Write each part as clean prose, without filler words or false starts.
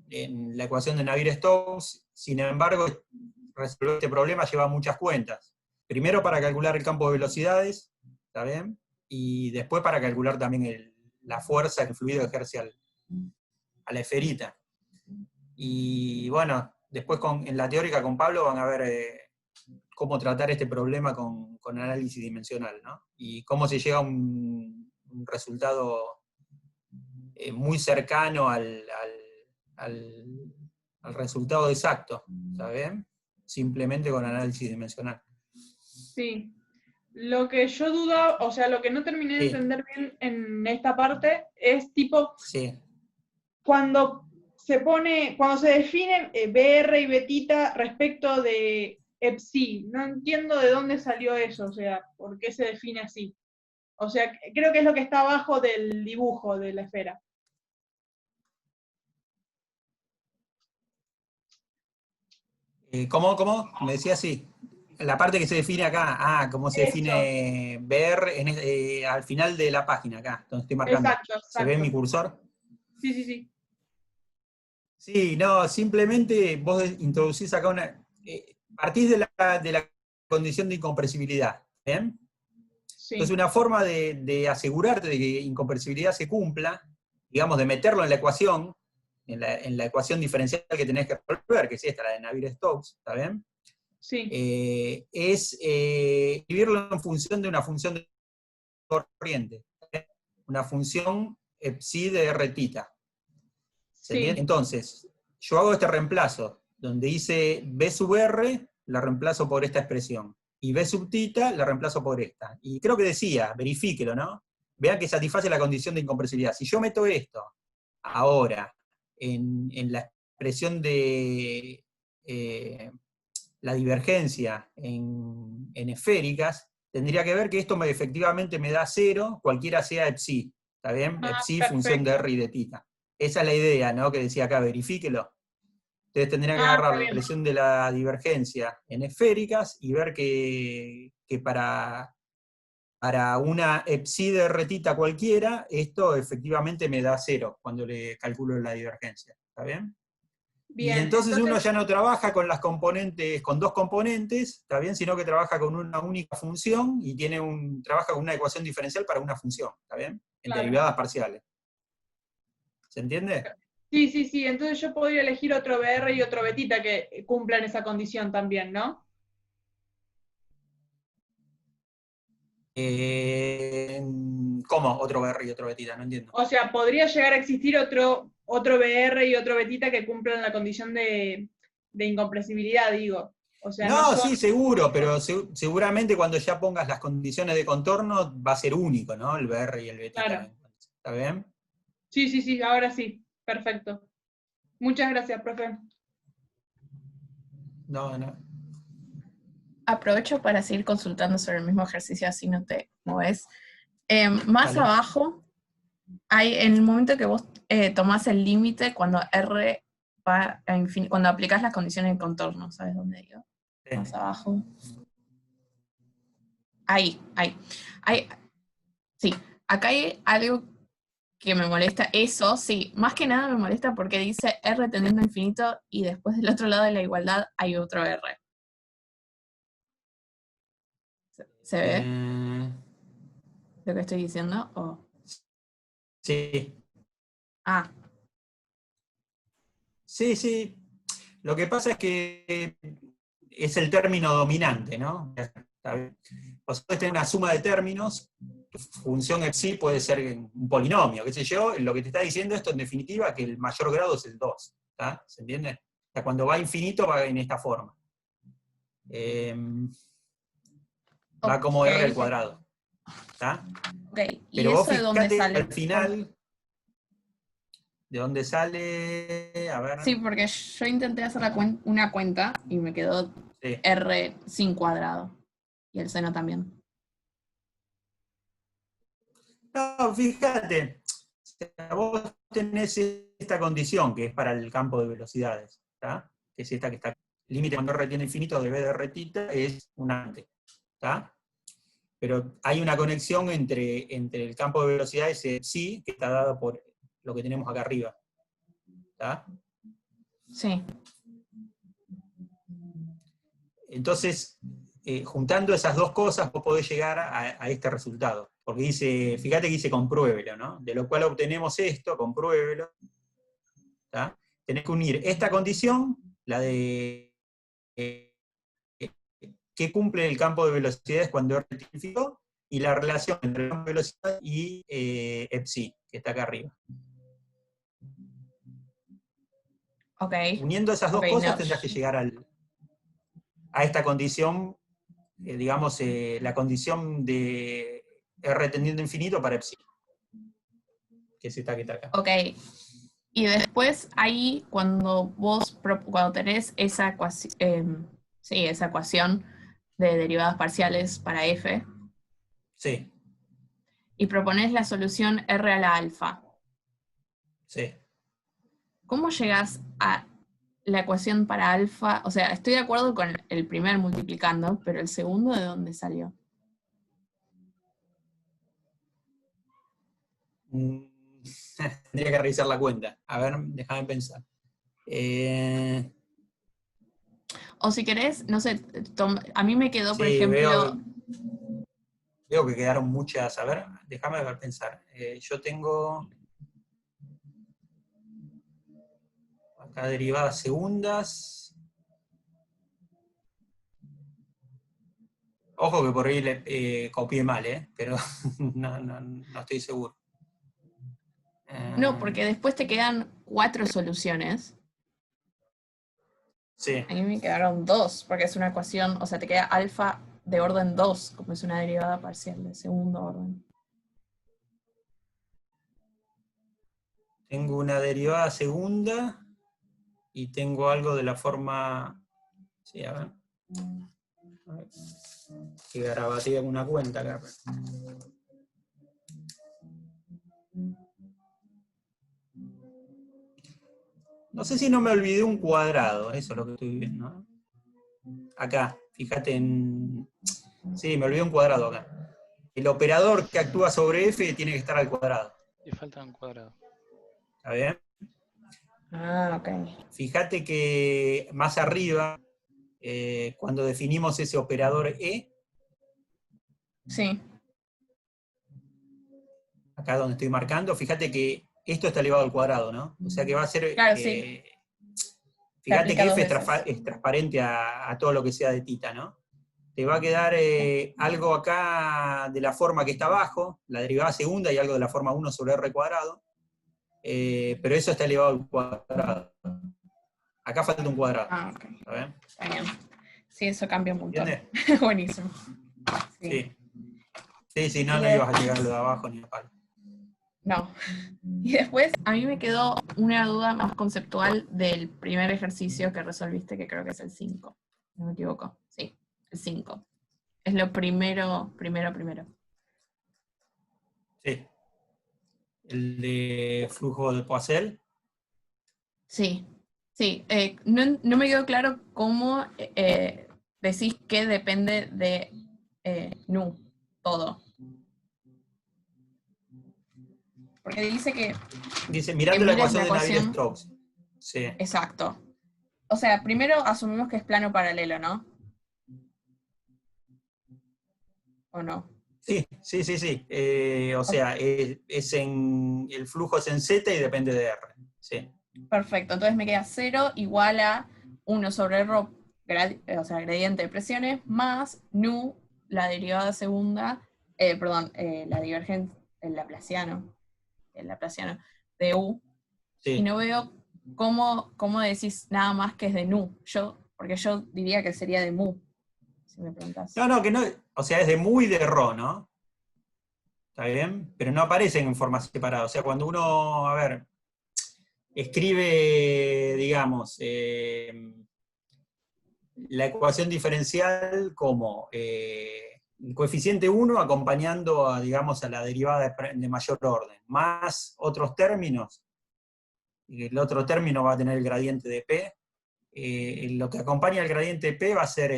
la ecuación de Navier-Stokes. Sin embargo, resolver este problema lleva muchas cuentas. Primero para calcular el campo de velocidades, ¿está bien? Y después para calcular también la fuerza que el fluido ejerce a la esferita. Y bueno, después en la teórica con Pablo van a ver cómo tratar este problema con análisis dimensional, ¿no? Y cómo se llega a un resultado muy cercano al resultado exacto, ¿está bien? Simplemente con análisis dimensional. Sí. Lo que yo dudo, o sea, lo que no terminé de entender bien en esta parte es tipo, sí. cuando se definen BR y betita respecto de EPSI, no entiendo de dónde salió eso, o sea, por qué se define así. O sea, creo que es lo que está abajo del dibujo de la esfera. ¿Cómo? Me decía así. La parte que se define acá, cómo se define ver al final de la página, acá, donde estoy marcando. Exacto. ¿Se ve mi cursor? Sí. Sí, no, simplemente vos introducís acá partís de la condición de incompresibilidad, ¿bien? Sí. Entonces una forma de asegurarte de que incompresibilidad se cumpla, digamos, de meterlo en la ecuación, en la ecuación diferencial que tenés que resolver, que es esta, la de Navier-Stokes, ¿está bien? Sí. Es escribirlo en función de una función de corriente, una función psi de r tita. Sí. Entonces, yo hago este reemplazo, donde dice b sub r, la reemplazo por esta expresión, y b sub tita la reemplazo por esta. Y creo que decía, verifíquelo, ¿no? Vean que satisface la condición de incompresibilidad. Si yo meto esto ahora en la expresión de la divergencia en esféricas, tendría que ver que esto efectivamente me da 0, cualquiera sea psi. ¿Está bien? Psi, función de r y de tita. Esa es la idea, ¿no? Que decía acá, verifíquelo. Ustedes tendrían que agarrar la expresión de la divergencia en esféricas y ver que para una psi de r tita cualquiera, esto efectivamente me da 0 cuando le calculo la divergencia. ¿Está bien? Bien, Y entonces uno ya no trabaja con las componentes, con dos componentes, ¿está bien? Sino que trabaja con una única función y trabaja con una ecuación diferencial para una función, ¿está bien? En derivadas parciales. ¿Se entiende? Sí. Entonces yo podría elegir otro BR y otro betita que cumplan esa condición también, ¿no? ¿Cómo? Otro BR y otro betita, no entiendo. O sea, podría llegar a existir otro BR y otro betita que cumplan la condición de incompresibilidad, digo. O sea, no son... Sí, seguro, pero seguramente cuando ya pongas las condiciones de contorno va a ser único, ¿no? El BR y el betita. Claro. ¿Está bien? Sí, ahora sí. Perfecto. Muchas gracias, profe. No. Aprovecho para seguir consultando sobre el mismo ejercicio, así no te mueves. Más Dale. abajo, en el momento que vos tomás el límite, cuando R va a infinito, cuando aplicás las condiciones de contorno, ¿sabes dónde digo? Sí. Más abajo. Ahí. Sí, acá hay algo que me molesta. Eso, sí, más que nada me molesta porque dice R tendiendo a infinito y después del otro lado de la igualdad hay otro R. ¿Se ve lo que estoy diciendo? ¿O? Sí. Ah. Sí. Lo que pasa es que es el término dominante, ¿no? Vos podés tener una suma de términos, tu función psi puede ser un polinomio, qué sé yo, lo que te está diciendo esto en definitiva que el mayor grado es el 2, ¿está? ¿Se entiende? O sea, cuando va a infinito va en esta forma. Va como r al cuadrado. ¿Está? Okay. ¿Y pero vos eso de dónde fijate sale? al final, ¿de dónde sale? A ver. Sí, porque yo intenté hacer una cuenta y me quedó R sin cuadrado. Y el seno también. No, fíjate, vos tenés esta condición que es para el campo de velocidades, ¿tá? Que es esta que está, límite cuando r tiene infinito de b de r tita es un ante, ¿tá? Pero hay una conexión entre el campo de velocidades psi, que está dado por lo que tenemos acá arriba, ¿tá? Sí. Entonces, juntando esas dos cosas, vos podés llegar a este resultado. Porque dice, fíjate que dice compruébelo, ¿no? De lo cual obtenemos esto, compruébelo. ¿Tá? Tenés que unir esta condición, la de que cumple el campo de velocidades cuando R rectificó, y la relación entre el campo de velocidad y psi, que está acá arriba. Ok. Uniendo esas dos Ok, cosas no. tendrás que llegar a esta condición, digamos, la condición de R tendiendo a infinito para psi, que es esta que está acá. Ok. Y después ahí, cuando cuando tenés esa ecuación, sí, esa ecuación de derivadas parciales para f, Sí, y proponés la solución r a la alfa, sí. ¿cómo llegás a la ecuación para alfa? O sea, estoy de acuerdo con el primer multiplicando, pero el segundo, ¿de dónde salió? Tendría que revisar la cuenta. A ver, déjame pensar. O si querés, no sé, a mí me quedó, por Sí, ejemplo, veo que quedaron muchas. A ver, déjame ver, pensar. Yo tengo acá derivadas segundas. Ojo que por ahí le copié mal, pero no estoy seguro. no, porque después te quedan 4 soluciones. Sí, A mí me quedaron 2, porque es una ecuación, o sea, te queda alfa de orden 2, como es una derivada parcial de segundo orden. tengo una derivada segunda y tengo algo de la forma. Sí, a ver. Que garabateé alguna cuenta acá. No sé si no me olvidé un cuadrado, eso es lo que estoy viendo, ¿no? Acá, fíjate en. Sí, me olvidé un cuadrado acá. El operador que actúa sobre f tiene que estar al cuadrado. Le falta un cuadrado. ¿Está bien? Ah, ok. Fíjate que más arriba, cuando definimos ese operador e, Sí, acá donde estoy marcando, fíjate que esto está elevado al cuadrado, ¿no? O sea que va a ser. claro, sí. Se Fíjate aplica que 2 f veces. es transparente a todo lo que sea de tita, ¿no? Te va a quedar algo acá de la forma que está abajo, la derivada segunda, y algo de la forma 1 sobre r cuadrado, pero eso está elevado al cuadrado. Acá falta un cuadrado. Ah, ok. ¿Está bien? Está bien. Sí, eso cambia un montón. ¿Entiendes? Buenísimo. Sí. Sí. Sí, Y no ibas a llegar a lo de abajo ni a palo. no. Y después, a mí me quedó una duda más conceptual del primer ejercicio que resolviste, que creo que es el 5. No me equivoco. Sí, el 5. Es lo primero. Sí. El de flujo de Poiseuille. Sí, sí. No me quedó claro cómo decís que depende de nu, todo. Porque dice Dice, que mirando la mires ecuación la de ecuación. Navier-Stokes. Sí. Exacto. O sea, primero asumimos que es plano paralelo, ¿no? ¿O no? Sí. O Ok, sea, el flujo es en Z y depende de R. Sí. perfecto. Entonces me queda 0 igual a 1 sobre ρ, o sea, gradiente de presiones, más nu, la derivada segunda, la divergente, el laplaciano de u. Y Sí. no veo cómo decís nada más que es de nu. Porque yo diría que sería de mu, si me preguntás. No, que no. O sea, es de mu y de rho, ¿no? ¿Está bien? Pero no aparecen en forma separada. O sea, cuando uno, a ver, escribe, digamos, la ecuación diferencial como el coeficiente 1 acompañando a, digamos, a la derivada de mayor orden, más otros términos, y el otro término va a tener el gradiente de P. Lo que acompaña al gradiente de P va a ser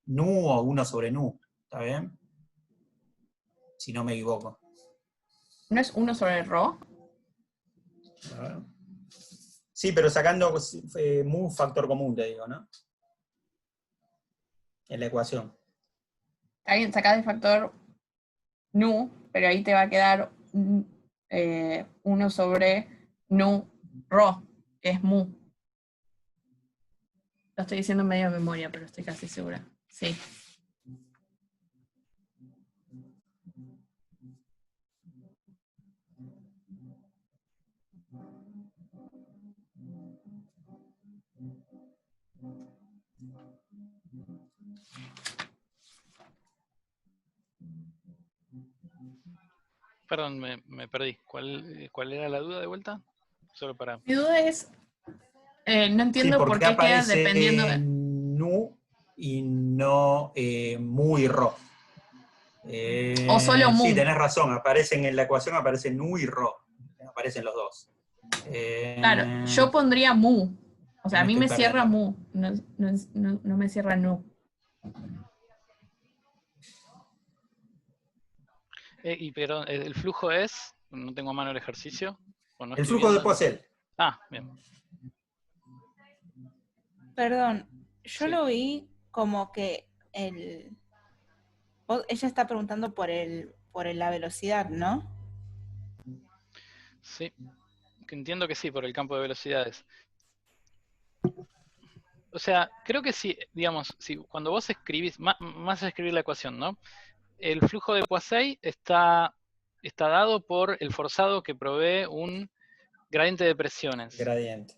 nu o 1 sobre nu. ¿Está bien? Si no me equivoco. ¿No es 1 sobre ρ? A ver. Sí, pero sacando mu factor común, te digo, ¿no? En la ecuación. Está bien, sacás de factor nu, pero ahí te va a quedar 1 sobre nu rho, que es mu. Lo estoy diciendo medio de memoria, pero estoy casi segura. Sí. Perdón, me perdí. ¿Cuál era la duda de vuelta? Solo para... Mi duda es, no Sí, entiendo por porque qué queda aparece dependiendo de... nu y no mu y ro. O solo mu. Sí, tenés razón, aparecen en la ecuación, aparecen nu y ro. Aparecen los dos. Claro, yo pondría mu. O sea, a mí estoy me cierra perdiendo. mu, no me cierra nu. y perdón, ¿el flujo es? No tengo a mano el ejercicio. ¿O no El estoy flujo de viendo? Poiseuille. Ah, bien. Perdón, yo Sí. lo vi como que ella está preguntando por la velocidad, ¿no? Sí. Entiendo que sí, por el campo de velocidades. O sea, creo que sí, digamos, sí, cuando vos escribís, más de escribir la ecuación, ¿no? El flujo de Poiseuille está dado por el forzado que provee un gradiente de presiones. Gradiente.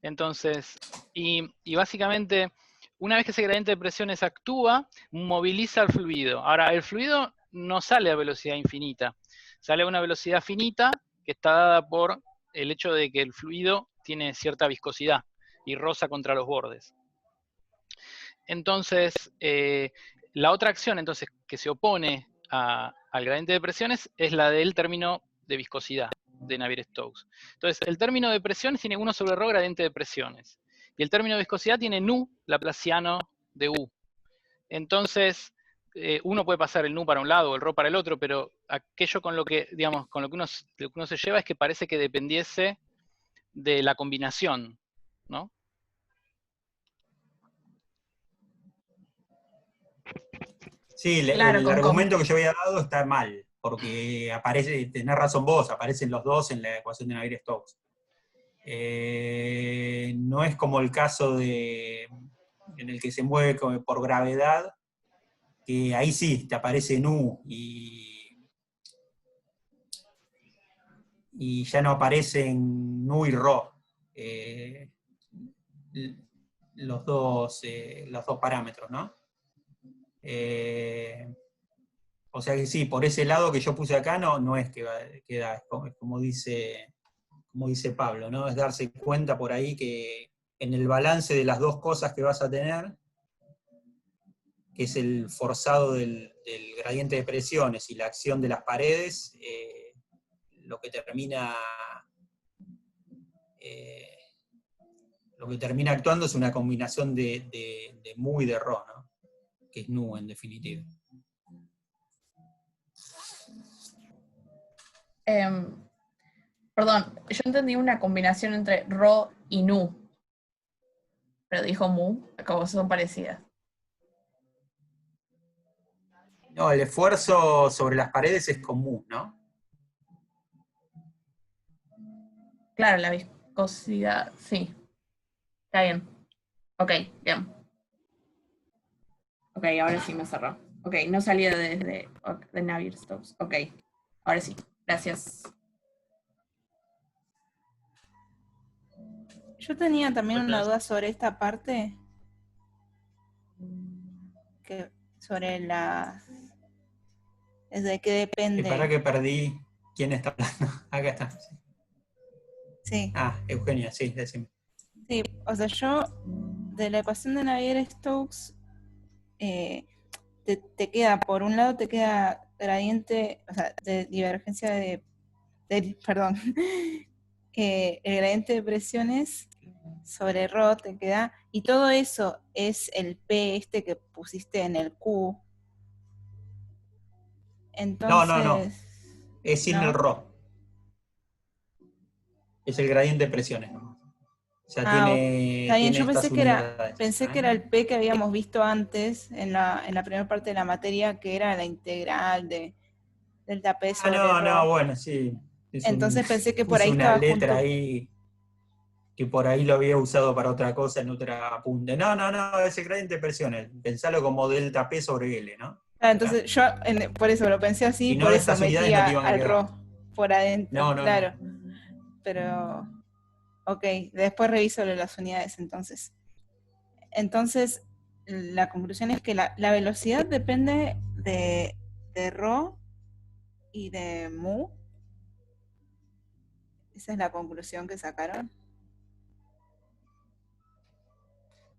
Entonces, y básicamente, una vez que ese gradiente de presiones actúa, moviliza el fluido. Ahora, el fluido no sale a velocidad infinita, sale a una velocidad finita que está dada por el hecho de que el fluido tiene cierta viscosidad y roza contra los bordes. Entonces, la otra acción entonces, que se opone al gradiente de presiones es la del término de viscosidad de Navier-Stokes. Entonces, el término de presiones tiene 1 sobre ρ gradiente de presiones. Y el término de viscosidad tiene nu laplaciano de U. Entonces, uno puede pasar el nu para un lado o el ρ para el otro, pero aquello con lo que, digamos, con lo que uno se lleva es que parece que dependiese de la combinación, ¿no? Sí, Claro, el con argumento que yo había dado está mal, porque aparece, tenés razón vos, aparecen los dos en la ecuación de Navier-Stokes. No es como el caso en el que se mueve por gravedad, que ahí sí te aparece nu y ya no aparecen nu y ro. Los dos parámetros, ¿no? O sea que sí, por ese lado que yo puse acá no es que queda, es como dice Pablo, ¿no? Es darse cuenta por ahí que en el balance de las dos cosas que vas a tener, que es el forzado del gradiente de presiones y la acción de las paredes, lo que termina actuando es una combinación de mu y de rho, ¿no? Que es nu en definitiva. Perdón, yo entendí una combinación entre ro y nu, pero dijo mu, como son parecidas. No, el esfuerzo sobre las paredes es común, ¿no? Claro, la viscosidad, sí. Está bien. Ok, bien. Ok, ahora sí me cerró. Ok, no salía de Navier-Stokes. Ok, ahora sí. Gracias. Yo tenía también una Gracias. duda sobre esta parte, sobre de qué depende. Para que perdí quién está hablando. Acá está. Sí. Ah, Eugenia, sí, decime. Sí, o sea, yo de la ecuación de Navier-Stokes te queda, por un lado te queda gradiente, o sea, de divergencia perdón, el gradiente de presiones sobre ρ te queda, y todo eso es el P este que pusiste en el Q. Entonces, No. Es sin ¿no? el ρ. Es el gradiente de presiones, ¿no? sea, Ah, tiene, está bien, tiene yo estas unidades. pensé que era el P que habíamos visto antes en la primera parte de la materia, que era la integral de delta P sobre No, ρ. bueno, sí. Entonces pensé que por Puse ahí una estaba letra junto. ahí que por ahí lo había usado para otra cosa en otra apunte. No, ese gradiente de presiones. Pensalo como delta P sobre L, ¿no? Ah, ¿Está? entonces yo por eso lo pensé así, Si por no, eso estas unidades no metía te iban a al quedar. ρ por adentro, No. claro. Pero, ok, después reviso lo de las unidades entonces. Entonces, la conclusión es que la velocidad depende de ρ y de mu. Esa es la conclusión que sacaron.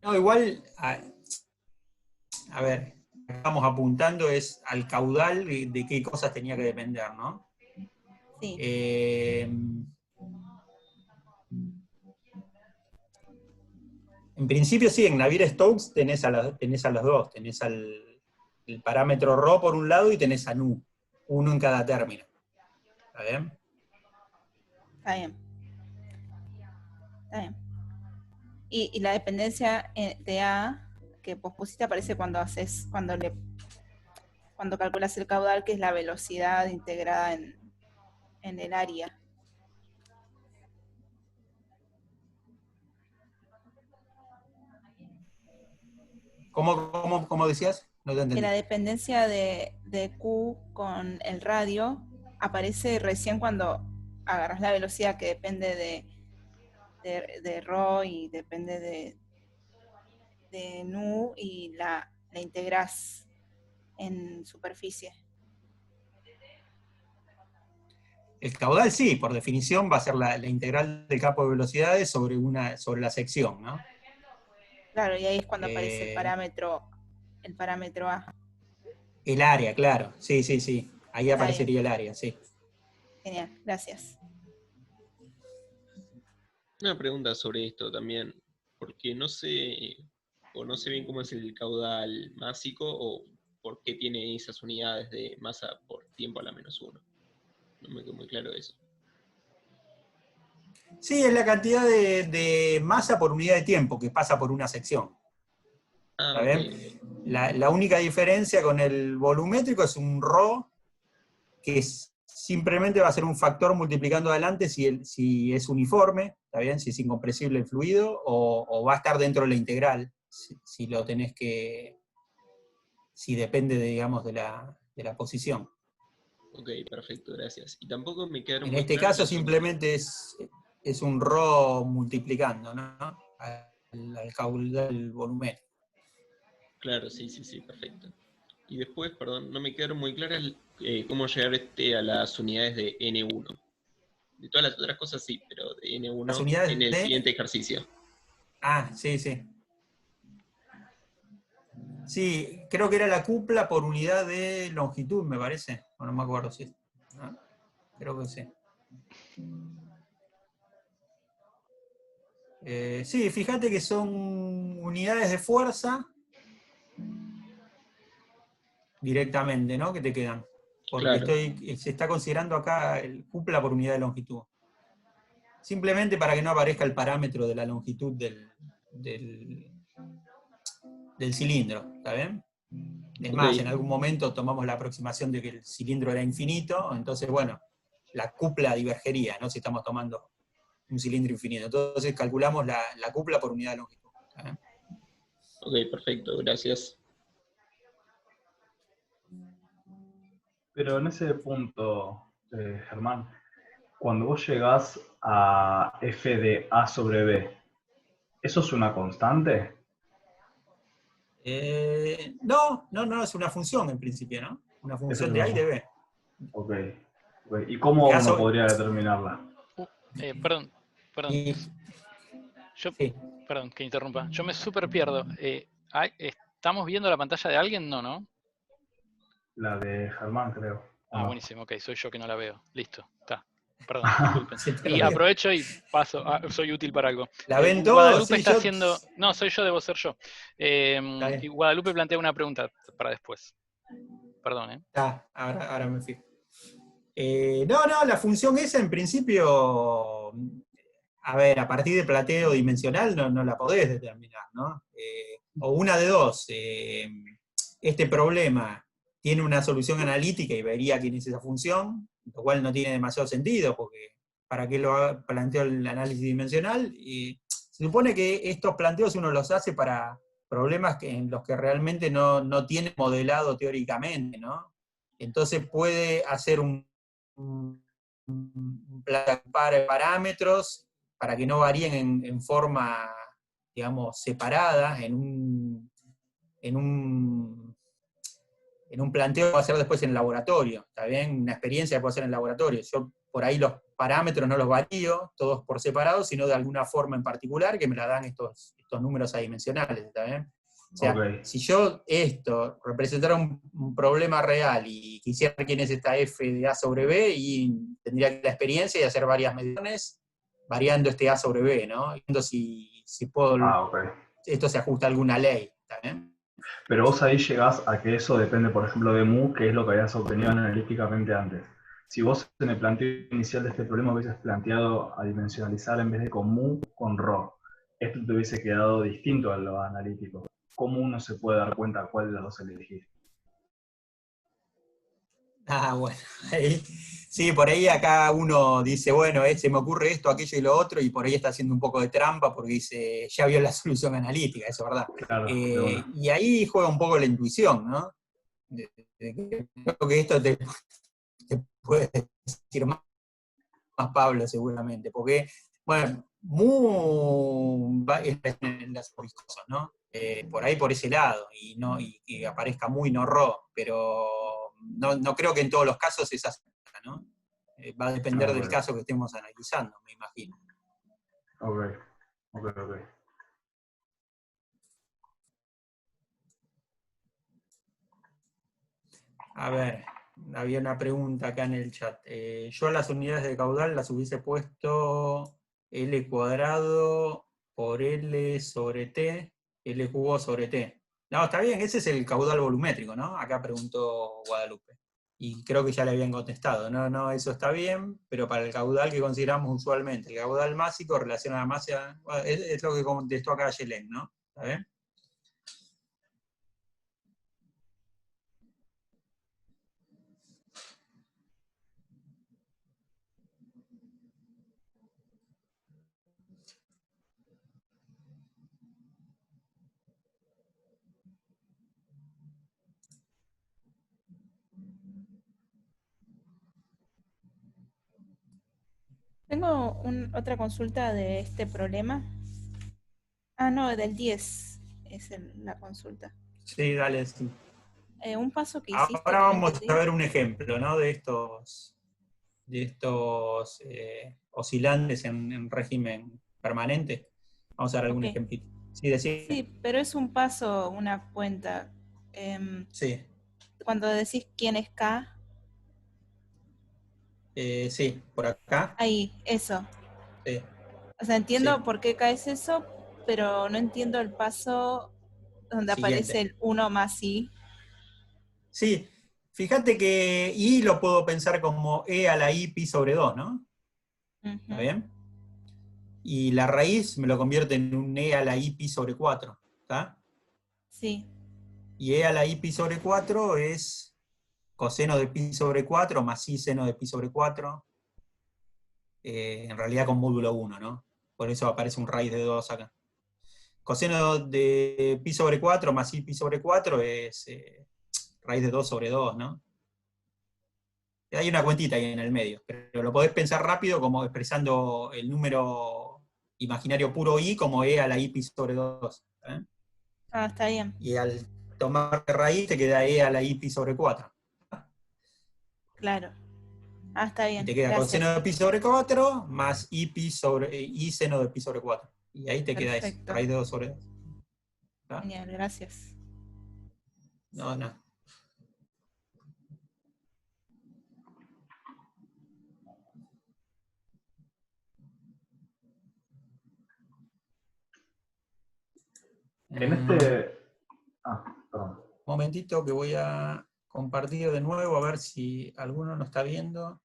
No, igual, a ver, estamos apuntando es al caudal de qué cosas tenía que depender, ¿no? Sí. En principio sí, en Navier-Stokes tenés a las dos, tenés el parámetro ρ por un lado y tenés a nu, uno en cada término. ¿Está bien? Está bien. Está bien. Y la dependencia de A que vos pusiste aparece cuando calculas el caudal, que es la velocidad integrada en el área. ¿Cómo decías? No te Que entendí. la dependencia de Q con el radio aparece recién cuando agarras la velocidad, que depende de ρ y depende de nu, y la integrás en superficie. El caudal sí, por definición va a ser la integral del campo de velocidades sobre la sección, ¿no? Claro, y ahí es cuando aparece Eh, el parámetro A. el área, claro. Sí. Ahí Está bien, aparecería el área, sí. genial, gracias. Una pregunta sobre esto también, porque no sé, o no sé bien cómo es el caudal másico o por qué tiene esas unidades de masa por tiempo a la -1. No me quedó muy claro eso. Sí, es la cantidad de masa por unidad de tiempo que pasa por una sección. Ah, ¿Está ok, bien? La única diferencia con el volumétrico es un ρ que simplemente va a ser un factor multiplicando adelante si es uniforme, ¿está bien? Si es incompresible el fluido, o va a estar dentro de la integral, si lo tenés si depende, digamos, de la posición. ok, perfecto, gracias. Y tampoco me quedaron En muy este claras caso las unidades. simplemente es un ρ multiplicando, ¿no? Al caudal volumen. Claro, sí, perfecto. Y después, perdón, no me quedaron muy claras cómo llegar a las unidades de N1. De todas las otras cosas sí, pero de Las N1 en unidades el de... siguiente ejercicio. Sí. Sí, creo que era la cupla por unidad de longitud, me parece. No me acuerdo si... ¿no? Creo que sí. Sí, fíjate que son unidades de fuerza directamente, ¿no? Que te quedan. Porque Claro, se está considerando acá el cupla por unidad de longitud. Simplemente para que no aparezca el parámetro de la longitud del cilindro, ¿está bien? Es ok, más, en algún momento tomamos la aproximación de que el cilindro era infinito, entonces, bueno, la cupla divergería, ¿no? Si estamos tomando un cilindro infinito. Entonces calculamos la cupla por unidad de longitud. ¿Está bien? ok, perfecto, gracias. Pero en ese punto, Germán, cuando vos llegás a f de a sobre b, ¿eso es una constante? No, es una función en principio, ¿no? Una Eso es función de una... A y de B. Ok. ¿Y cómo Que A uno sobre- podría determinarla? Perdón, y- yo, sí. perdón que interrumpa. Yo me súper pierdo. ¿Estamos viendo la pantalla de alguien? No. La de Germán, creo. ¿O Ah, no? buenísimo, ok, soy yo que no la veo. Listo, está. Perdón, disculpen. Se Y perdió. aprovecho y paso, soy útil para algo. ¿La ven todos? Guadalupe Sí, está yo... haciendo. No, soy yo, debo ser yo. Está Y bien. Guadalupe plantea una pregunta para después. Perdón, ¿eh? Ahora me fijo. No, la función esa en principio A ver, a partir de plateo dimensional no la podés determinar, ¿no? O una de dos, este problema tiene una solución analítica y vería quién es esa función, lo cual no tiene demasiado sentido, porque ¿para qué lo planteo el análisis dimensional? Y se supone que estos planteos uno los hace para problemas en los que realmente no tiene modelado teóricamente, ¿no? Entonces puede hacer un par de parámetros para que no varíen en forma, digamos, separada, en un planteo que va a hacer después en el laboratorio, ¿está bien? Una experiencia que puedo hacer en el laboratorio. Yo por ahí los parámetros no los varío, todos por separado, sino de alguna forma en particular que me la dan estos números adimensionales, ¿está bien? O sea, si yo representara un problema real y quisiera quién es esta f de A sobre B, y tendría la experiencia y hacer varias mediciones variando este A sobre B, ¿no? Viendo si puedo, esto se ajusta a alguna ley, ¿está bien? Pero vos ahí llegás a que eso depende, por ejemplo, de mu, que es lo que habías obtenido analíticamente antes. Si vos en el planteo inicial de este problema hubieses planteado a dimensionalizar en vez de con mu, con rho, esto te hubiese quedado distinto a lo analítico. ¿Cómo uno se puede dar cuenta cuál de los dos elegir? Bueno, sí, por ahí acá uno dice, bueno, se me ocurre esto, aquello y lo otro, y por ahí está haciendo un poco de trampa porque dice, ya vio la solución analítica, eso es verdad. Claro, y ahí juega un poco la intuición, ¿no? Creo que esto te puede decir más Pablo seguramente, porque, bueno, en las viscosas, ¿no? Por ahí por ese lado, y que aparezca muy no ro, pero no creo que en todos los casos es así, ¿no? Va a depender del caso que estemos analizando, me imagino. Ok. A ver, había una pregunta acá en el chat. Yo a las unidades de caudal las hubiese puesto L cuadrado por L sobre T, L cubo sobre T. No, está bien, ese es el caudal volumétrico, ¿no? Acá preguntó Guadalupe. Y creo que ya le habían contestado. No, eso está bien, pero para el caudal que consideramos usualmente, el caudal másico relaciona a la masa, es lo que contestó acá Yelén, ¿no? ¿Está bien? Tengo otra consulta de este problema. Ah, no, del 10 es la consulta. Sí, dale, sí. Un paso que hiciste. Ahora vamos a ver un ejemplo, ¿no? De estos oscilantes en régimen permanente. Vamos a ver algún ejemplito. Sí, decir. Sí, pero es un paso, una cuenta. Sí. Cuando decís quién es K. Sí, por acá. Ahí, eso. Sí. O sea, entiendo por qué K es eso, pero no entiendo el paso donde aparece el 1 más I. Sí, fíjate que I lo puedo pensar como E a la I pi sobre 2, ¿no? ¿Está bien? Y la raíz me lo convierte en un E a la I pi sobre 4, ¿está? Sí. Y E a la I pi sobre 4 es coseno de pi sobre 4 más I seno de pi sobre 4, en realidad con módulo 1, ¿no? Por eso aparece un raíz de 2 acá. Coseno de pi sobre 4 más I pi sobre 4 es raíz de 2 sobre 2, ¿no? Hay una cuentita ahí en el medio, pero lo podés pensar rápido como expresando el número imaginario puro I como E a la I pi sobre 2. ¿eh? Ah, está bien. Y al tomar raíz te queda E a la I pi sobre 4. Claro. Ah, está bien. Y te queda coseno de pi sobre 4 más I seno de pi sobre 4. Y ahí te queda eso, raíz de 2 sobre 2. ¿Está? Genial, gracias. No. En este... perdón. Un momentito que voy a compartir de nuevo a ver si alguno lo está viendo.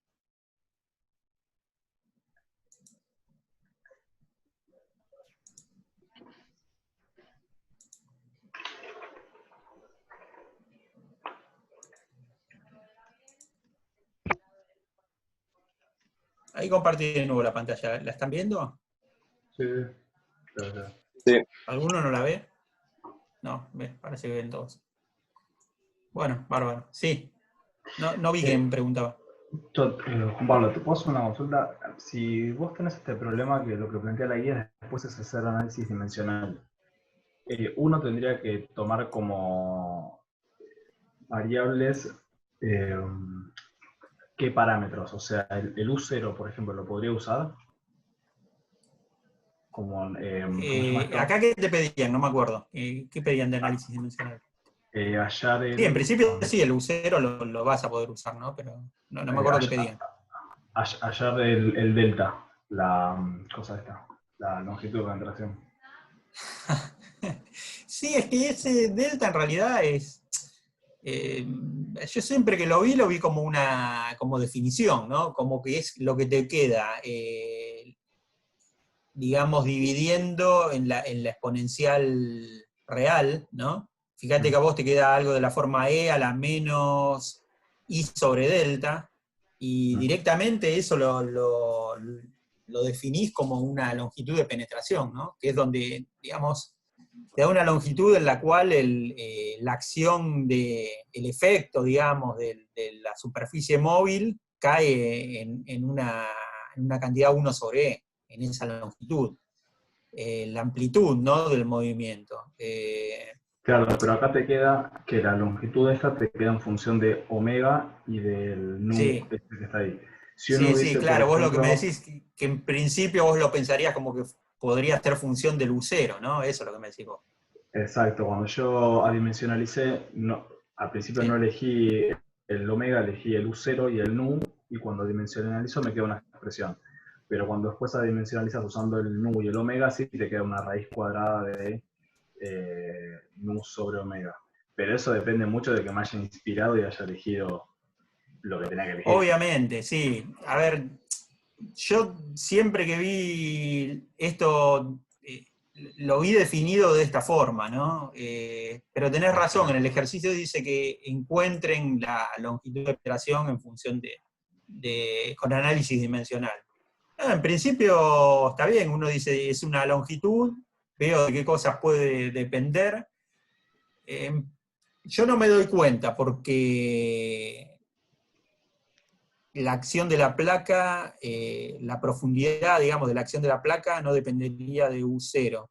Ahí compartí de nuevo la pantalla. ¿La están viendo? Sí, claro. ¿Alguno no la ve? No, parece que ven todos. Bueno, bárbaro. Sí. No vi quién preguntaba. Juan Pablo, te puedo hacer una consulta. Si vos tenés este problema que lo que plantea la guía después es hacer análisis dimensional, uno tendría que tomar como variables qué parámetros. O sea, el U0, por ejemplo, ¿lo podría usar? Como, ¿cómo se llama esto? ¿Acá qué te pedían? No me acuerdo. ¿Qué pedían de análisis dimensional? Hallar Sí, en principio el, sí, el U0 lo vas a poder usar, ¿no? Pero no me acuerdo qué pedían. hallar el delta, la cosa esta, la longitud de penetración. Sí, es que ese delta en realidad es... yo siempre que lo vi como como definición, ¿no? Como que es lo que te queda, digamos, dividiendo en la exponencial real, ¿no? Fíjate que a vos te queda algo de la forma e a la menos i sobre delta, y directamente eso lo definís como una longitud de penetración, ¿no? Que es donde, digamos, te da una longitud en la cual la acción el efecto, digamos, de la superficie móvil cae en una cantidad 1 sobre e, en esa longitud. La amplitud, ¿no?, del movimiento. Claro, pero acá te queda que la longitud de esta te queda en función de omega y del nu Sí, este que está ahí. Si uno sí, hubiese, por claro, vos lo que me ejemplo, decís, que en principio vos lo pensarías como que podría ser función del U0, ¿no? Eso es lo que me decís vos. exacto, cuando yo adimensionalicé, no, al principio no Sí. elegí el omega, elegí el U0 y el nu, y cuando dimensionalizo me queda una expresión. Pero cuando después adimensionalizas usando el nu y el omega, sí te queda una raíz cuadrada de nu sobre omega. Pero eso depende mucho de que me haya inspirado y haya elegido lo que tenía que elegir. Obviamente, sí. A ver, yo siempre que vi esto, lo vi definido de esta forma, ¿no? Pero tenés razón, en el ejercicio dice que encuentren la longitud de operación en función con análisis dimensional. En principio está bien, uno dice es una longitud, veo de qué cosas puede depender. Yo no me doy cuenta porque la acción de la placa, la profundidad, digamos, de la acción de la placa no dependería de U0,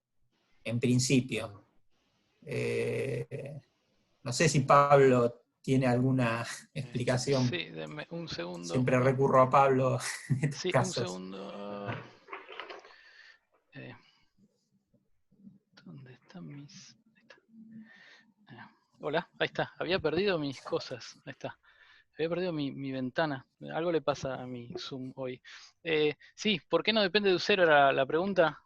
en principio. No sé si Pablo tiene alguna explicación. Sí, denme un segundo. Siempre recurro a Pablo en estos Sí, casos. un segundo. ¿Dónde están mis...? Hola, ahí está. Había perdido mis cosas. Ahí está. Había perdido mi ventana. Algo le pasa a mi Zoom hoy. Sí, ¿por qué no depende de U0 era la pregunta?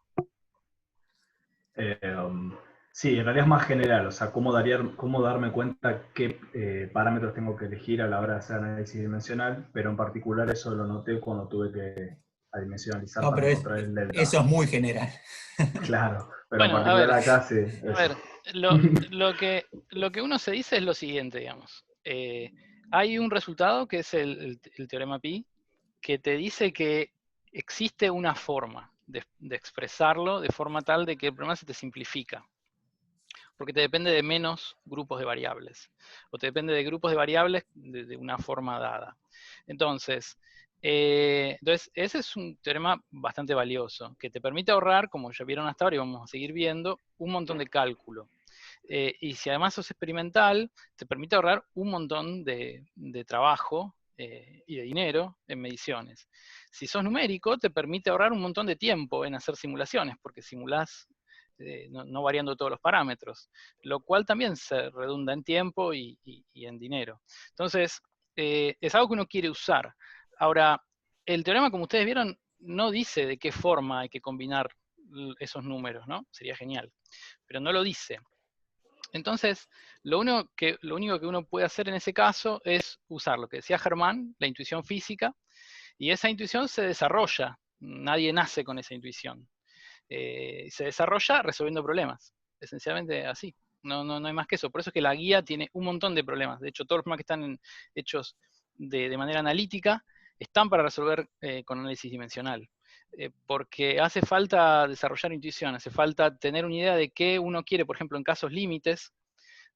Sí, en realidad es más general, o sea, cómo darme cuenta qué parámetros tengo que elegir a la hora de hacer análisis dimensional, pero en particular eso lo noté cuando tuve que adimensionalizar No, para pero encontrar el delta. eso es muy general. Claro, pero en Bueno, a particular ver. acá sí. A ver, lo que uno se dice es lo siguiente, digamos. Hay un resultado que es el teorema Pi, que te dice que existe una forma de expresarlo de forma tal de que el problema se te simplifica. Porque te depende de menos grupos de variables. O te depende de grupos de variables de una forma dada. Entonces, ese es un teorema bastante valioso, que te permite ahorrar, como ya vieron hasta ahora y vamos a seguir viendo, un montón de cálculo. Y si además sos experimental, te permite ahorrar un montón de trabajo y de dinero en mediciones. Si sos numérico, te permite ahorrar un montón de tiempo en hacer simulaciones, porque simulás no variando todos los parámetros, lo cual también se redunda en tiempo y en dinero. Entonces, es algo que uno quiere usar. Ahora, el teorema, como ustedes vieron, no dice de qué forma hay que combinar esos números, ¿no? Sería genial, pero no lo dice. Entonces, lo único que uno puede hacer en ese caso es usar lo que decía Germán, la intuición física, y esa intuición se desarrolla. Nadie nace con esa intuición. Se desarrolla resolviendo problemas. Esencialmente así. No hay más que eso. Por eso es que la guía tiene un montón de problemas. De hecho, todos los problemas que están hechos de manera analítica están para resolver con análisis dimensional. Porque hace falta desarrollar intuición, hace falta tener una idea de qué uno quiere, por ejemplo, en casos límites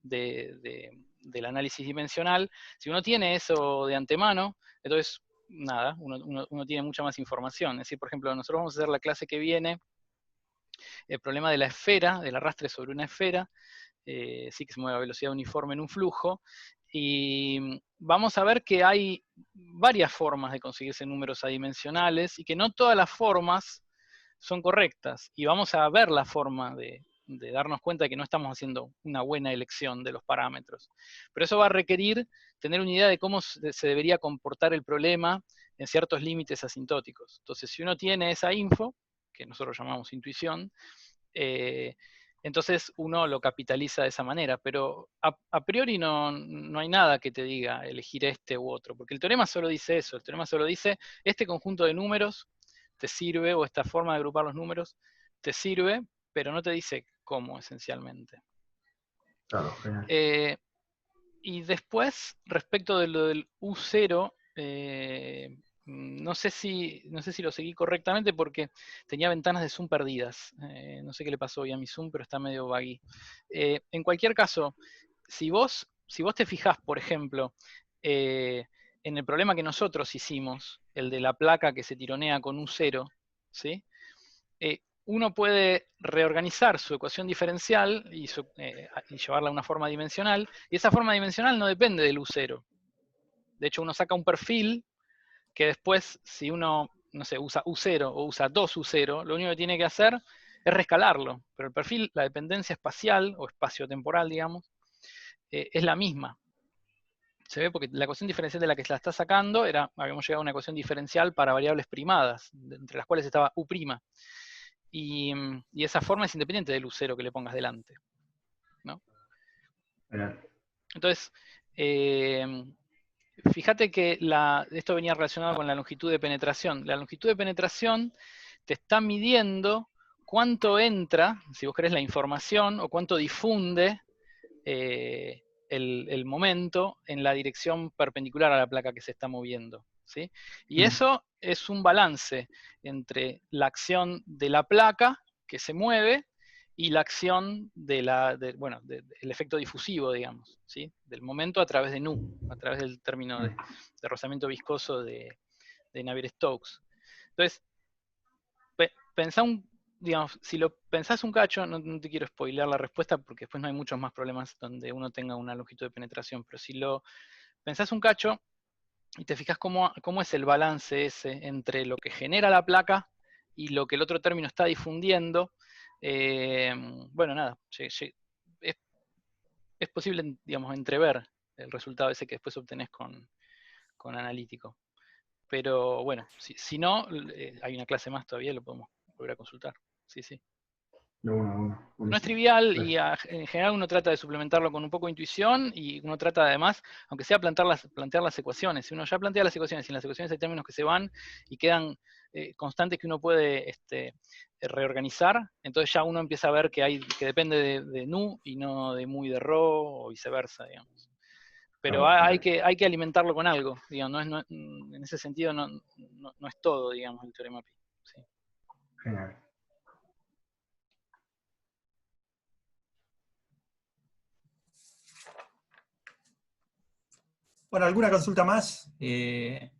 del análisis dimensional. Si uno tiene eso de antemano, entonces, nada, uno tiene mucha más información. Es decir, por ejemplo, nosotros vamos a hacer la clase que viene, el problema de la esfera, del arrastre sobre una esfera, sí que se mueve a velocidad uniforme en un flujo, y vamos a ver que hay varias formas de conseguirse números adimensionales y que no todas las formas son correctas. Y vamos a ver la forma de darnos cuenta de que no estamos haciendo una buena elección de los parámetros. Pero eso va a requerir tener una idea de cómo se debería comportar el problema en ciertos límites asintóticos. Entonces, si uno tiene esa info, que nosotros llamamos intuición, entonces uno lo capitaliza de esa manera, pero a priori no hay nada que te diga elegir este u otro, porque el teorema solo dice eso, el teorema solo dice, este conjunto de números te sirve, o esta forma de agrupar los números te sirve, pero no te dice cómo, esencialmente. Claro, genial. Y después, respecto de lo del U0, no sé si lo seguí correctamente porque tenía ventanas de Zoom perdidas. No sé qué le pasó hoy a mi Zoom, pero está medio buggy. En cualquier caso, si vos te fijás, por ejemplo, en el problema que nosotros hicimos, el de la placa que se tironea con U0, ¿sí? Uno puede reorganizar su ecuación diferencial y llevarla a una forma dimensional, y esa forma dimensional no depende del U0. De hecho, uno saca un perfil que después, si uno, no sé, usa U0 o usa 2U0, lo único que tiene que hacer es rescalarlo. Pero el perfil, la dependencia espacial, o espacio-temporal, digamos, es la misma. Se ve porque la ecuación diferencial de la que se la está sacando habíamos llegado a una ecuación diferencial para variables primadas, entre las cuales estaba U'. Y esa forma es independiente del U0 que le pongas delante, ¿no? Entonces, fíjate que esto venía relacionado con la longitud de penetración. La longitud de penetración te está midiendo cuánto entra, si vos querés, la información, o cuánto difunde el momento en la dirección perpendicular a la placa que se está moviendo, ¿sí? Y eso es un balance entre la acción de la placa que se mueve y la acción del efecto difusivo, digamos, ¿sí? Del momento a través de nu, a través del término de rozamiento viscoso de Navier-Stokes. Entonces, si lo pensás un cacho, no te quiero spoilear la respuesta porque después no hay muchos más problemas donde uno tenga una longitud de penetración, pero si lo pensás un cacho y te fijas cómo es el balance ese entre lo que genera la placa y lo que el otro término está difundiendo, bueno, nada, es posible, digamos, entrever el resultado ese que después obtenés con analítico. Pero bueno, si no, hay una clase más todavía, lo podemos volver a consultar. Sí, sí. No es trivial y en general uno trata de suplementarlo con un poco de intuición y uno trata además, aunque sea plantear las ecuaciones. Si uno ya plantea las ecuaciones y en las ecuaciones hay términos que se van y quedan constantes que uno puede reorganizar, entonces ya uno empieza a ver que depende de nu y no de mu y de rho o viceversa, digamos. Pero hay que alimentarlo con algo, digamos, en ese sentido no es todo, digamos, el teorema Pi. Sí. Genial. Bueno, ¿alguna consulta más? Si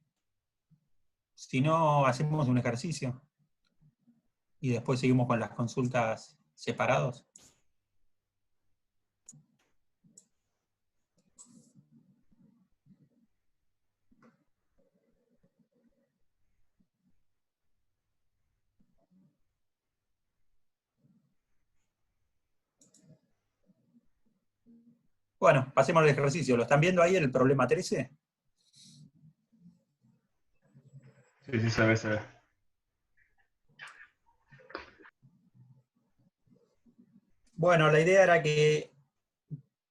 no, hacemos un ejercicio. Y después seguimos con las consultas separados. Bueno, pasemos al ejercicio. ¿Lo están viendo ahí el problema 13? Sí, se ve, se ve. Bueno, la idea era que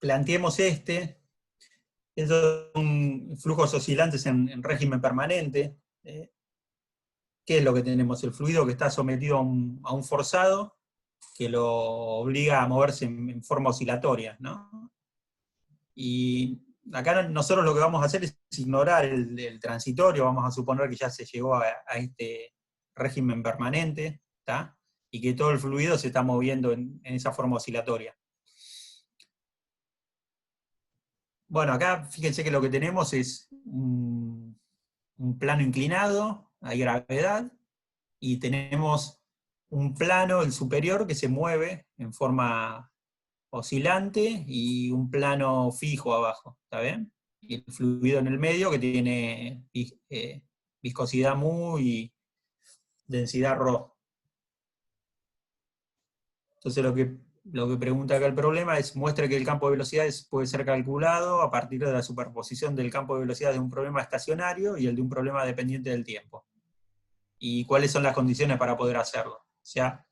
planteemos esos son flujos oscilantes en régimen permanente. ¿Qué es lo que tenemos? El fluido que está sometido a un forzado que lo obliga a moverse en forma oscilatoria, ¿no? Y acá nosotros lo que vamos a hacer es ignorar el transitorio, vamos a suponer que ya se llegó a este régimen permanente, ¿tá? Y que todo el fluido se está moviendo en esa forma oscilatoria. Bueno, acá fíjense que lo que tenemos es un plano inclinado, hay gravedad, y tenemos un plano, el superior, que se mueve en forma oscilante, y un plano fijo abajo, ¿está bien? Y el fluido en el medio que tiene viscosidad mu y densidad ρ. Entonces lo que pregunta acá el problema es, muestra que el campo de velocidades puede ser calculado a partir de la superposición del campo de velocidades de un problema estacionario y el de un problema dependiente del tiempo. ¿Y cuáles son las condiciones para poder hacerlo? O sea,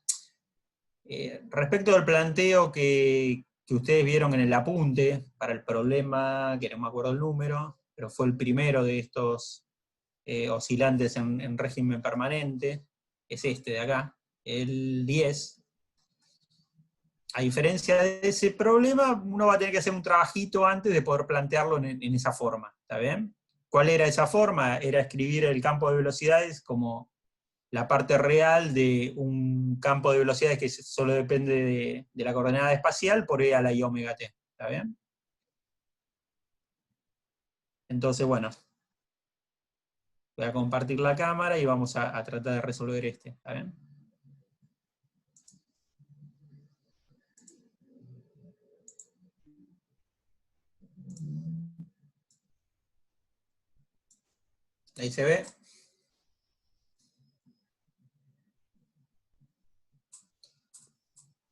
respecto del planteo que ustedes vieron en el apunte para el problema, que no me acuerdo el número, pero fue el primero de estos oscilantes en régimen permanente, es este de acá, el 10. A diferencia de ese problema, uno va a tener que hacer un trabajito antes de poder plantearlo en esa forma, ¿está bien? ¿Cuál era esa forma? Era escribir el campo de velocidades como la parte real de un campo de velocidades que solo depende de la coordenada espacial por E a la I omega t, ¿está bien? Entonces, bueno, voy a compartir la cámara y vamos a tratar de resolver este, ¿está bien? Ahí se ve.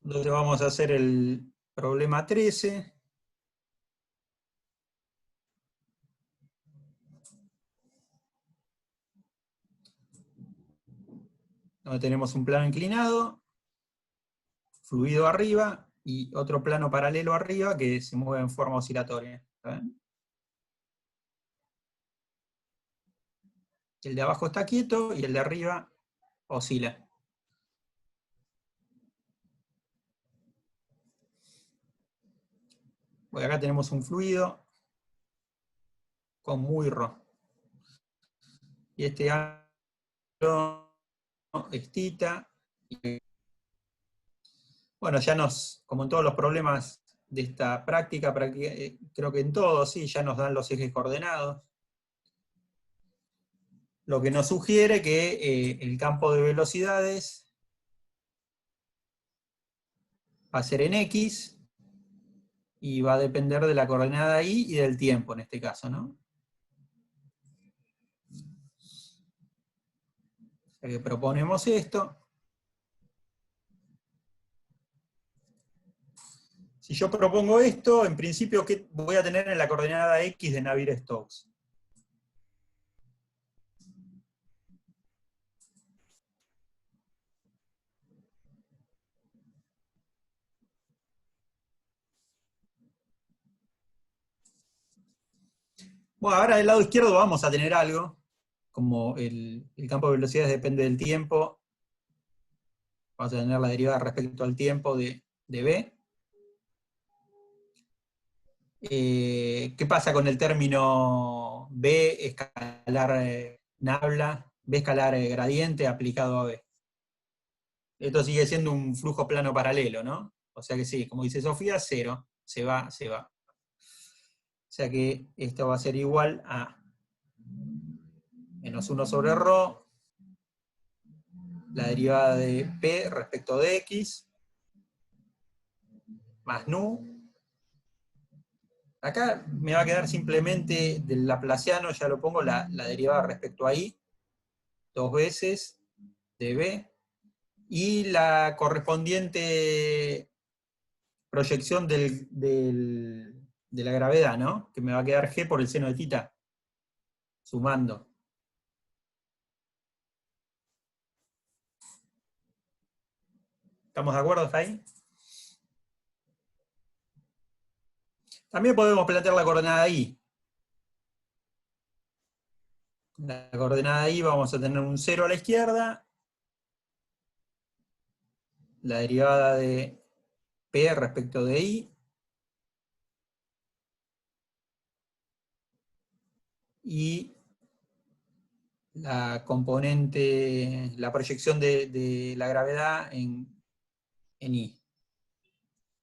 Entonces vamos a hacer el problema 13. Donde tenemos un plano inclinado, fluido arriba, y otro plano paralelo arriba que se mueve en forma oscilatoria. ¿Está bien? El de abajo está quieto y el de arriba oscila. Porque acá tenemos un fluido con muy ρ. Y este ángulo es θ. Bueno, ya como en todos los problemas de esta práctica, creo que en todos, sí, ya nos dan los ejes coordenados. Lo que nos sugiere que el campo de velocidades va a ser en X, y va a depender de la coordenada Y y del tiempo en este caso, ¿no? O sea que proponemos esto. Si yo propongo esto, en principio, ¿qué voy a tener en la coordenada X de Navier-Stokes? Bueno, ahora del lado izquierdo vamos a tener algo, como el campo de velocidades depende del tiempo, vamos a tener la derivada respecto al tiempo de B. ¿Qué pasa con el término B escalar nabla, B escalar gradiente aplicado a B? Esto sigue siendo un flujo plano paralelo, ¿no? O sea que sí, como dice Sofía, 0, se va, se va. O sea que esto va a ser igual a menos 1 sobre ρ, la derivada de P respecto de X, más nu. Acá me va a quedar simplemente del laplaciano, ya lo pongo, la derivada respecto a Y, 2 veces de B, y la correspondiente proyección de la gravedad, ¿no? Que me va a quedar G por el seno de θ, sumando. ¿Estamos de acuerdo hasta ahí? También podemos plantear la coordenada Y. La coordenada Y vamos a tener un 0 a la izquierda, la derivada de P respecto de Y, y la componente, la proyección de la gravedad en I,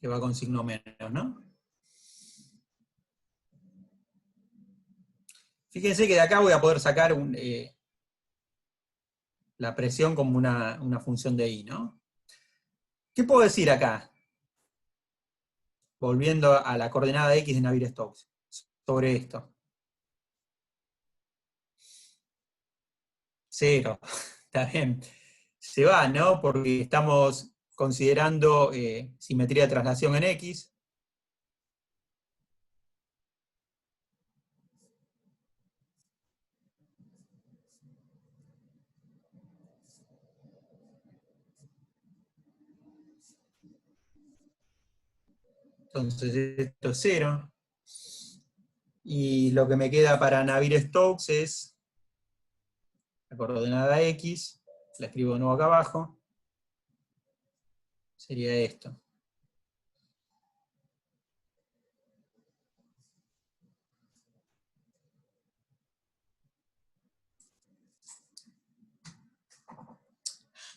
que va con signo menos, ¿no? Fíjense que de acá voy a poder sacar la presión como una función de I, ¿no? ¿Qué puedo decir acá? Volviendo a la coordenada X de Navier-Stokes, sobre esto. 0, está bien. Se va, ¿no? Porque estamos considerando simetría de traslación en X. Entonces esto es 0. Y lo que me queda para Navier-Stokes es la coordenada X, la escribo de nuevo acá abajo, sería esto.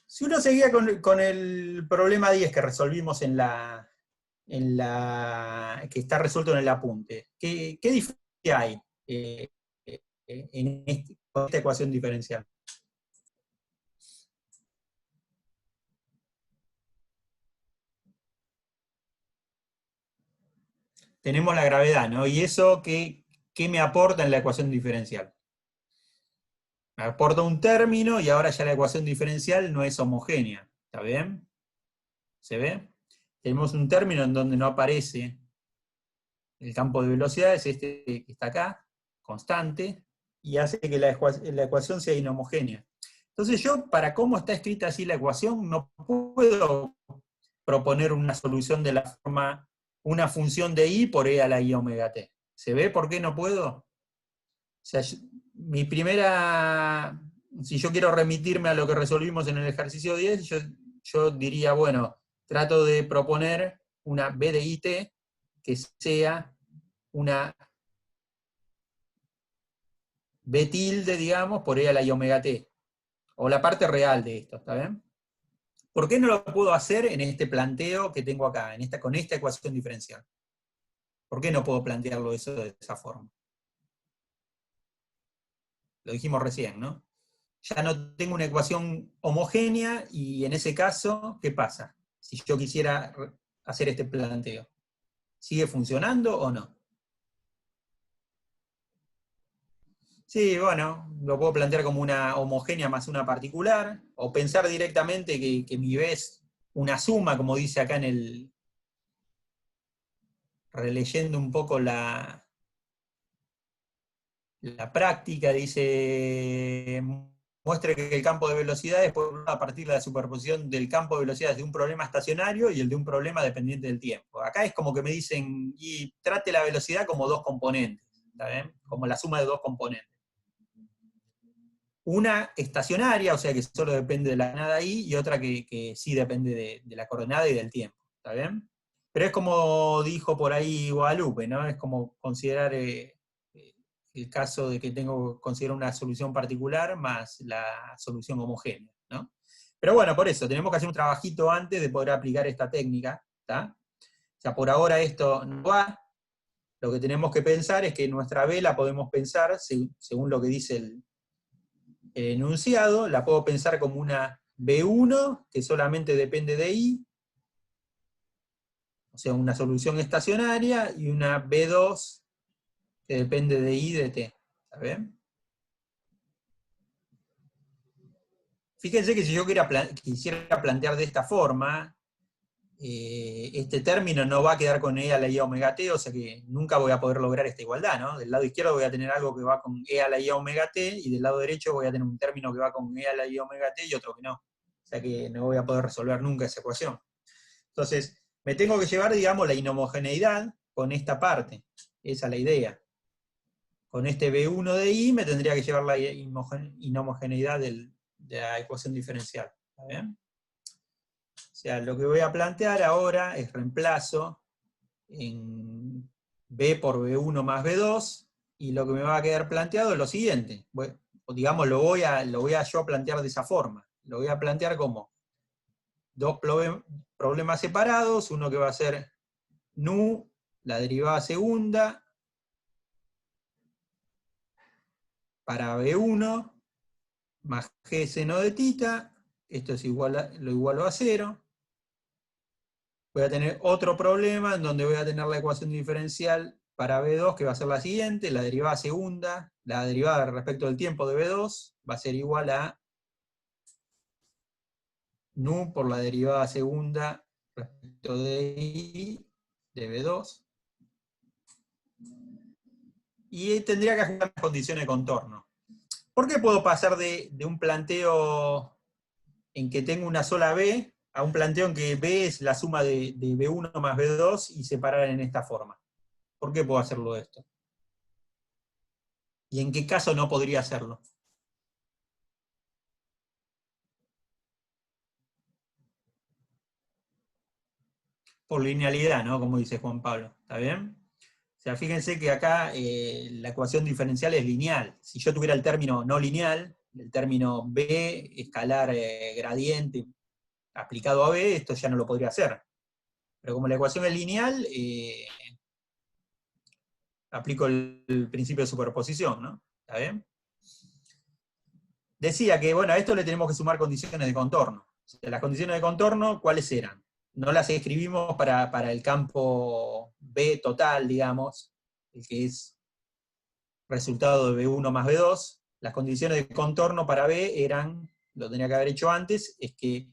Si uno seguía con el problema 10 que resolvimos que está resuelto en el apunte, ¿qué diferencia hay con esta ecuación diferencial? Tenemos la gravedad, ¿no? ¿Y eso qué me aporta en la ecuación diferencial? Me aporta un término y ahora ya la ecuación diferencial no es homogénea. ¿Está bien? ¿Se ve? Tenemos un término en donde no aparece el campo de velocidades, este que está acá, constante, y hace que la ecuación sea inhomogénea. Entonces yo, para cómo está escrita así la ecuación, no puedo proponer una solución de la forma, una función de I por E a la I omega t. ¿Se ve por qué no puedo? O sea, mi primera, si yo quiero remitirme a lo que resolvimos en el ejercicio 10, yo diría, bueno, trato de proponer una B de IT que sea una B tilde, digamos, por E a la I omega t, o la parte real de esto, ¿está bien? ¿Por qué no lo puedo hacer en este planteo que tengo acá, con esta ecuación diferencial? ¿Por qué no puedo plantearlo eso de esa forma? Lo dijimos recién, ¿no? Ya no tengo una ecuación homogénea y en ese caso, ¿qué pasa? Si yo quisiera hacer este planteo, ¿sigue funcionando o no? Sí, bueno, lo puedo plantear como una homogénea más una particular, o pensar directamente que mi B es una suma, como dice acá releyendo un poco la práctica, dice, muestre que el campo de velocidades puede a partir de la superposición del campo de velocidades de un problema estacionario y el de un problema dependiente del tiempo. Acá es como que me dicen, y trate la velocidad como dos componentes, ¿está bien? Como la suma de dos componentes. Una estacionaria, o sea que solo depende de la coordenada I, y otra que sí depende de la coordenada y del tiempo, ¿está bien? Pero es como dijo por ahí Guadalupe, ¿no? Es como considerar el caso de que considero una solución particular más la solución homogénea, ¿no? Pero bueno, por eso, tenemos que hacer un trabajito antes de poder aplicar esta técnica, ¿está? O sea, por ahora esto no va. Lo que tenemos que pensar es que nuestra B la podemos pensar, según lo que dice el enunciado, la puedo pensar como una B1, que solamente depende de I, o sea, una solución estacionaria, y una B2, que depende de I de T. ¿Está bien? Fíjense que si yo quisiera plantear de esta forma, este término no va a quedar con E a la I omega t, o sea que nunca voy a poder lograr esta igualdad, ¿no? Del lado izquierdo voy a tener algo que va con E a la I omega t, y del lado derecho voy a tener un término que va con E a la I omega t y otro que no. O sea que no voy a poder resolver nunca esa ecuación. Entonces, me tengo que llevar, digamos, la inhomogeneidad con esta parte. Esa es la idea. Con este B1 de I me tendría que llevar la inhomogeneidad de la ecuación diferencial. ¿Está bien? O sea, lo que voy a plantear ahora es reemplazo en B por B1 más B2, Y lo que me va a quedar planteado es lo siguiente. O digamos, lo voy a yo plantear de esa forma. Lo voy a plantear como dos problemas separados, uno que va a ser nu, la derivada segunda, para B1, más G seno de tita, esto es lo igualo a 0. Voy a tener otro problema en donde voy a tener la ecuación diferencial para B2, que va a ser la siguiente, la derivada segunda, la derivada respecto del tiempo de B2, va a ser igual a nu por la derivada segunda respecto de I de B2. Y tendría que ajustar las condiciones de contorno. ¿Por qué puedo pasar de un planteo en que tengo una sola B a un planteo en que B es la suma de B1 más B2 y separar en esta forma? ¿Por qué puedo hacerlo esto? ¿Y en qué caso no podría hacerlo? Por linealidad, ¿no? Como dice Juan Pablo. ¿Está bien? O sea, fíjense que acá la ecuación diferencial es lineal. Si yo tuviera el término no lineal, el término B, escalar gradiente aplicado a B, esto ya no lo podría hacer. Pero como la ecuación es lineal, aplico el principio de superposición, ¿no? ¿Está bien? Decía que, bueno, a esto le tenemos que sumar condiciones de contorno. O sea, las condiciones de contorno, ¿cuáles eran? No las escribimos para el campo B total, digamos, el que es resultado de B1 más B2. Las condiciones de contorno para B eran, lo tenía que haber hecho antes, es que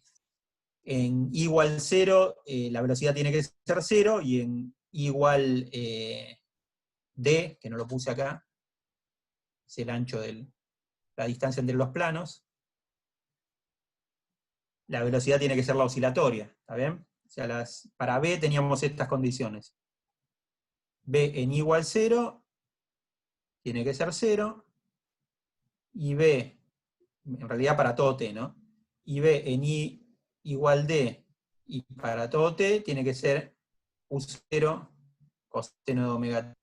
en I igual 0 la velocidad tiene que ser 0, y en I igual D, que no lo puse acá, es el ancho de la distancia entre los planos, la velocidad tiene que ser la oscilatoria, ¿está bien? O sea, para B teníamos estas condiciones. B en I igual 0 tiene que ser 0, y B, en realidad para todo T, ¿no? Y B en I igual D, y para todo T tiene que ser U0 coseno de omega T.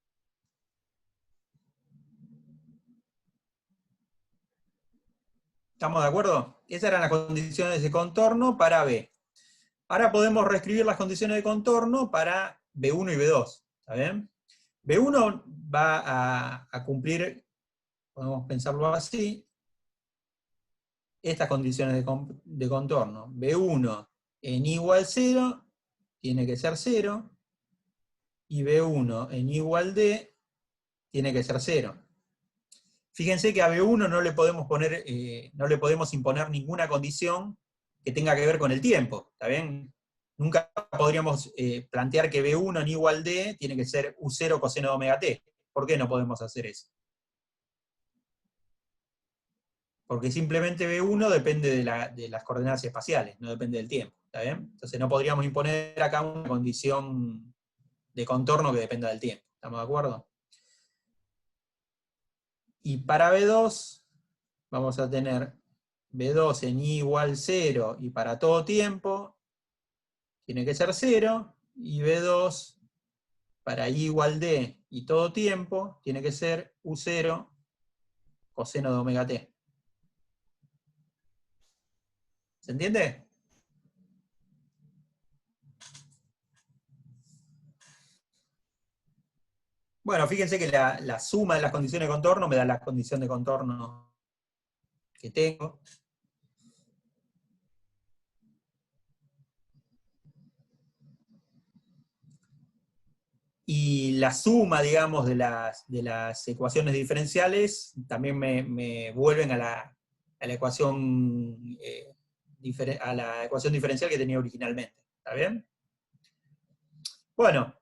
¿Estamos de acuerdo? Esas eran las condiciones de contorno para B. Ahora podemos reescribir las condiciones de contorno para B1 y B2. ¿Está bien? B1 va a cumplir, podemos pensarlo así, estas condiciones de contorno. B1 en I igual 0 tiene que ser 0, y B1 en I igual D tiene que ser 0. Fíjense que a B1 no le podemos no le podemos imponer ninguna condición que tenga que ver con el tiempo, ¿está bien? Nunca podríamos plantear que B1 en igual D tiene que ser U0 coseno de omega T. ¿Por qué no podemos hacer eso? Porque simplemente B1 depende de las coordenadas espaciales, no depende del tiempo, ¿está bien? Entonces no podríamos imponer acá una condición de contorno que dependa del tiempo, ¿estamos de acuerdo? Y para B2 vamos a tener B2 en I igual 0 y para todo tiempo tiene que ser 0, y B2 para I igual D y todo tiempo tiene que ser U0 coseno de omega T. ¿Se entiende? Bueno, fíjense que la suma de las condiciones de contorno me da la condición de contorno que tengo. Y la suma, digamos, de las ecuaciones diferenciales también me vuelven a la ecuación diferencial que tenía originalmente. ¿Está bien? Bueno,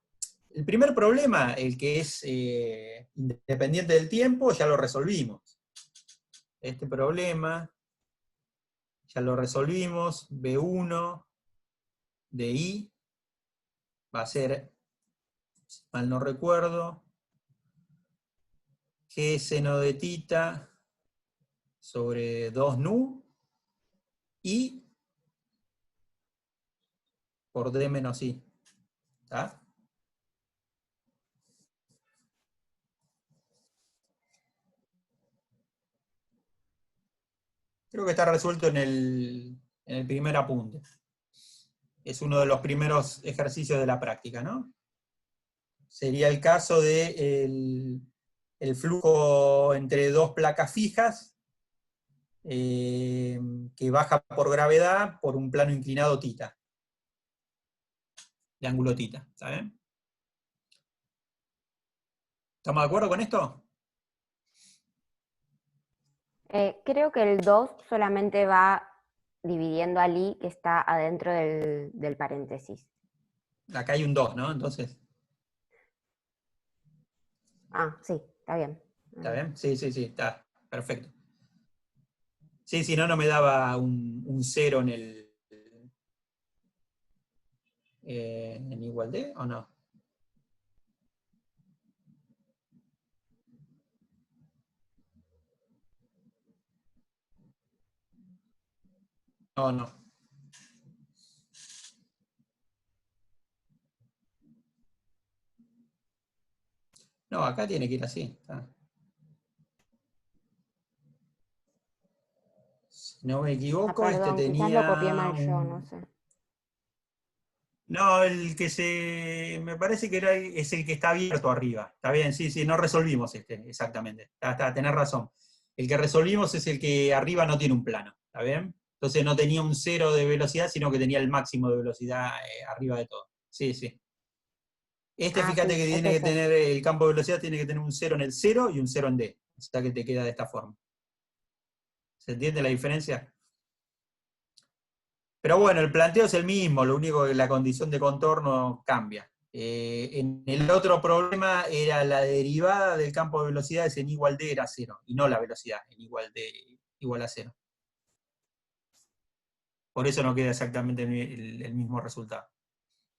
el primer problema, el que es independiente del tiempo, ya lo resolvimos. Este problema ya lo resolvimos. B1 de I va a ser, si mal no recuerdo, G seno de tita sobre 2 nu I por D menos I. ¿Está? Creo que está resuelto en el primer apunte. Es uno de los primeros ejercicios de la práctica, ¿no? Sería el caso de el flujo entre dos placas fijas, que baja por gravedad por un plano inclinado θ, de ángulo θ, ¿está bien? ¿Estamos de acuerdo con esto? Creo que el 2 solamente va dividiendo al i que está adentro del paréntesis. Acá hay un 2, ¿no? Entonces, Ah, sí, está bien. ¿está bien? Sí, está perfecto. Sí, si no, no me daba un 0 en igual de, ¿o no? No, no. No, acá tiene que ir así. Está. Si no me equivoco, Perdón, este quizás tenía lo copié mal yo, no sé. No, me parece que es el que está abierto arriba. Está bien, sí, no resolvimos exactamente. Tenés razón. El que resolvimos es el que arriba no tiene un plano, ¿está bien? Entonces no tenía un 0 de velocidad, sino que tenía el máximo de velocidad arriba de todo. Sí. Fíjate Sí, que es tiene que ese. tener, el campo de velocidad tiene que tener un 0 en el 0 y un 0 en D. O sea que te queda de esta forma. ¿Se entiende la diferencia? Pero bueno, el planteo es el mismo, lo único que la condición de contorno cambia. En el otro problema era la derivada del campo de velocidades en igual D era 0, y no la velocidad en igual D igual a 0. Por eso no queda exactamente el mismo resultado.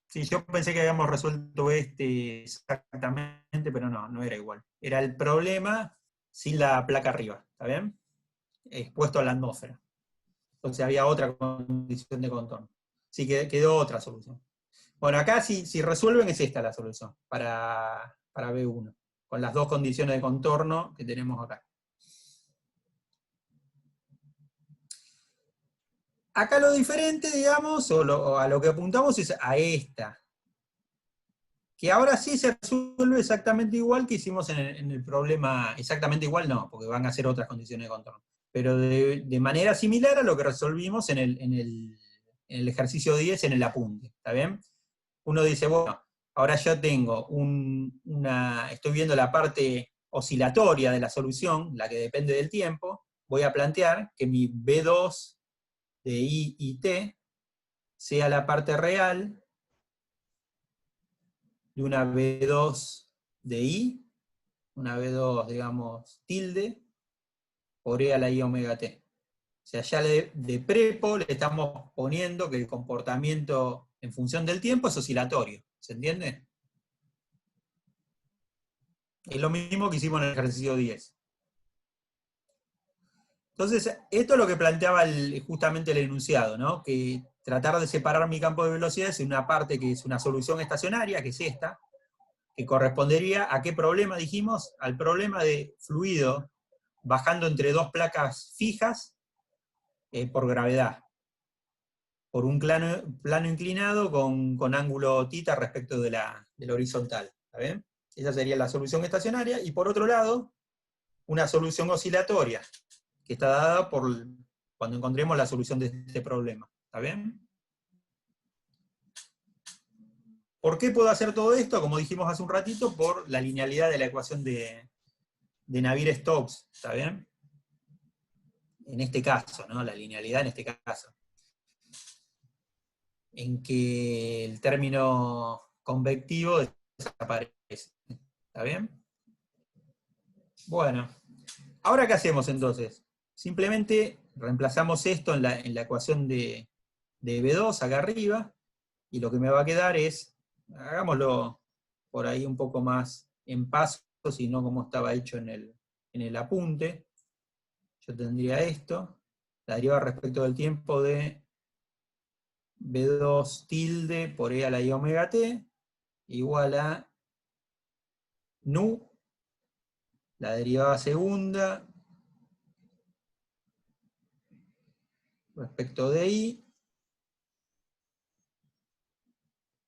Sí, yo pensé que habíamos resuelto exactamente, pero no era igual. Era el problema sin la placa arriba, ¿está bien? Expuesto a la atmósfera. Entonces había otra condición de contorno. Sí, quedó otra solución. Bueno, acá si resuelven es esta la solución para B1, con las dos condiciones de contorno que tenemos acá. Acá lo diferente, digamos, o a lo que apuntamos es a esta, que ahora sí se resuelve exactamente igual que hicimos en el problema, exactamente igual no, porque van a ser otras condiciones de contorno, pero de manera similar a lo que resolvimos en el ejercicio 10 en el apunte, ¿está bien? Uno dice, bueno, ahora yo tengo estoy viendo la parte oscilatoria de la solución, la que depende del tiempo, voy a plantear que mi B2 de I y T sea la parte real de una B2 de I, una B2, digamos, tilde, por E a la I omega T. O sea, ya de prepo le estamos poniendo que el comportamiento en función del tiempo es oscilatorio. ¿Se entiende? Es lo mismo que hicimos en el ejercicio 10. Entonces, esto es lo que planteaba justamente el enunciado, ¿no? Que tratar de separar mi campo de velocidades en una parte que es una solución estacionaria, que es esta, que correspondería a qué problema dijimos, al problema de fluido bajando entre dos placas fijas por gravedad, por un plano inclinado con ángulo θ respecto de la horizontal. ¿Está bien? Esa sería la solución estacionaria, y por otro lado, una solución oscilatoria, que está dada cuando encontremos la solución de este problema. ¿Está bien? ¿Por qué puedo hacer todo esto? Como dijimos hace un ratito, por la linealidad de la ecuación de Navier-Stokes. ¿Está bien? En este caso, ¿no? La linealidad en este caso. En que el término convectivo desaparece. ¿Está bien? Bueno, ¿ahora qué hacemos entonces? Simplemente reemplazamos esto en la ecuación de B2 acá arriba, y lo que me va a quedar es, hagámoslo por ahí un poco más en paso, si no como estaba hecho en el apunte. Yo tendría esto, la derivada respecto del tiempo de B2 tilde por E a la I omega T, igual a nu, la derivada segunda, respecto de I,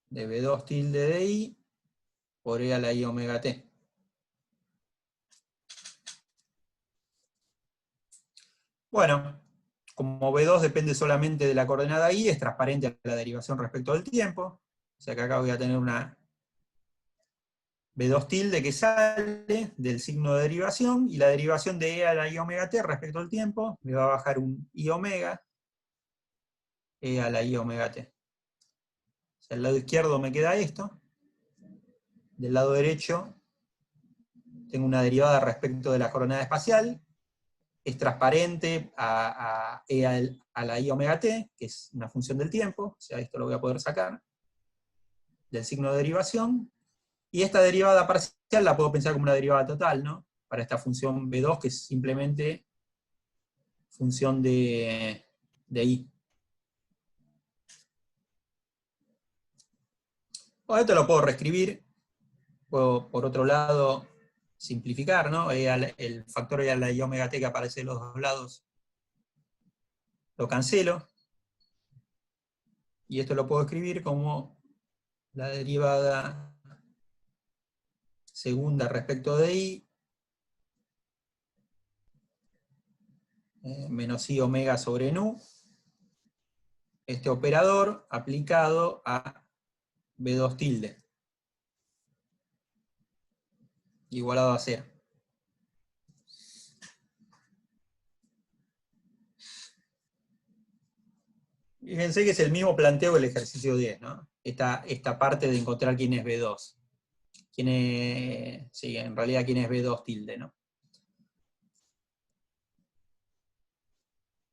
de B2 tilde de I, por E a la I omega T. Bueno, como B2 depende solamente de la coordenada I, es transparente a la derivación respecto del tiempo. O sea que acá voy a tener una B2 tilde que sale del signo de derivación, y la derivación de E a la I omega T respecto al tiempo, me va a bajar un I omega, E a la I omega T. O sea, del lado izquierdo me queda esto, del lado derecho tengo una derivada respecto de la coordenada espacial, es transparente a E a la I omega T, que es una función del tiempo, o sea, esto lo voy a poder sacar del signo de derivación, y esta derivada parcial la puedo pensar como una derivada total, ¿no? Para esta función B2, que es simplemente función de I. Bueno, esto lo puedo reescribir, puedo, por otro lado, simplificar, ¿no? El factor E a la I omega T que aparece de los dos lados, lo cancelo, y esto lo puedo escribir como la derivada segunda respecto de I, menos I omega sobre nu, este operador aplicado a B2 tilde, igualado a 0. Fíjense que es el mismo planteo del ejercicio 10, ¿no? Esta parte de encontrar quién es B2. Sí, en realidad quién es B2 tilde, ¿no?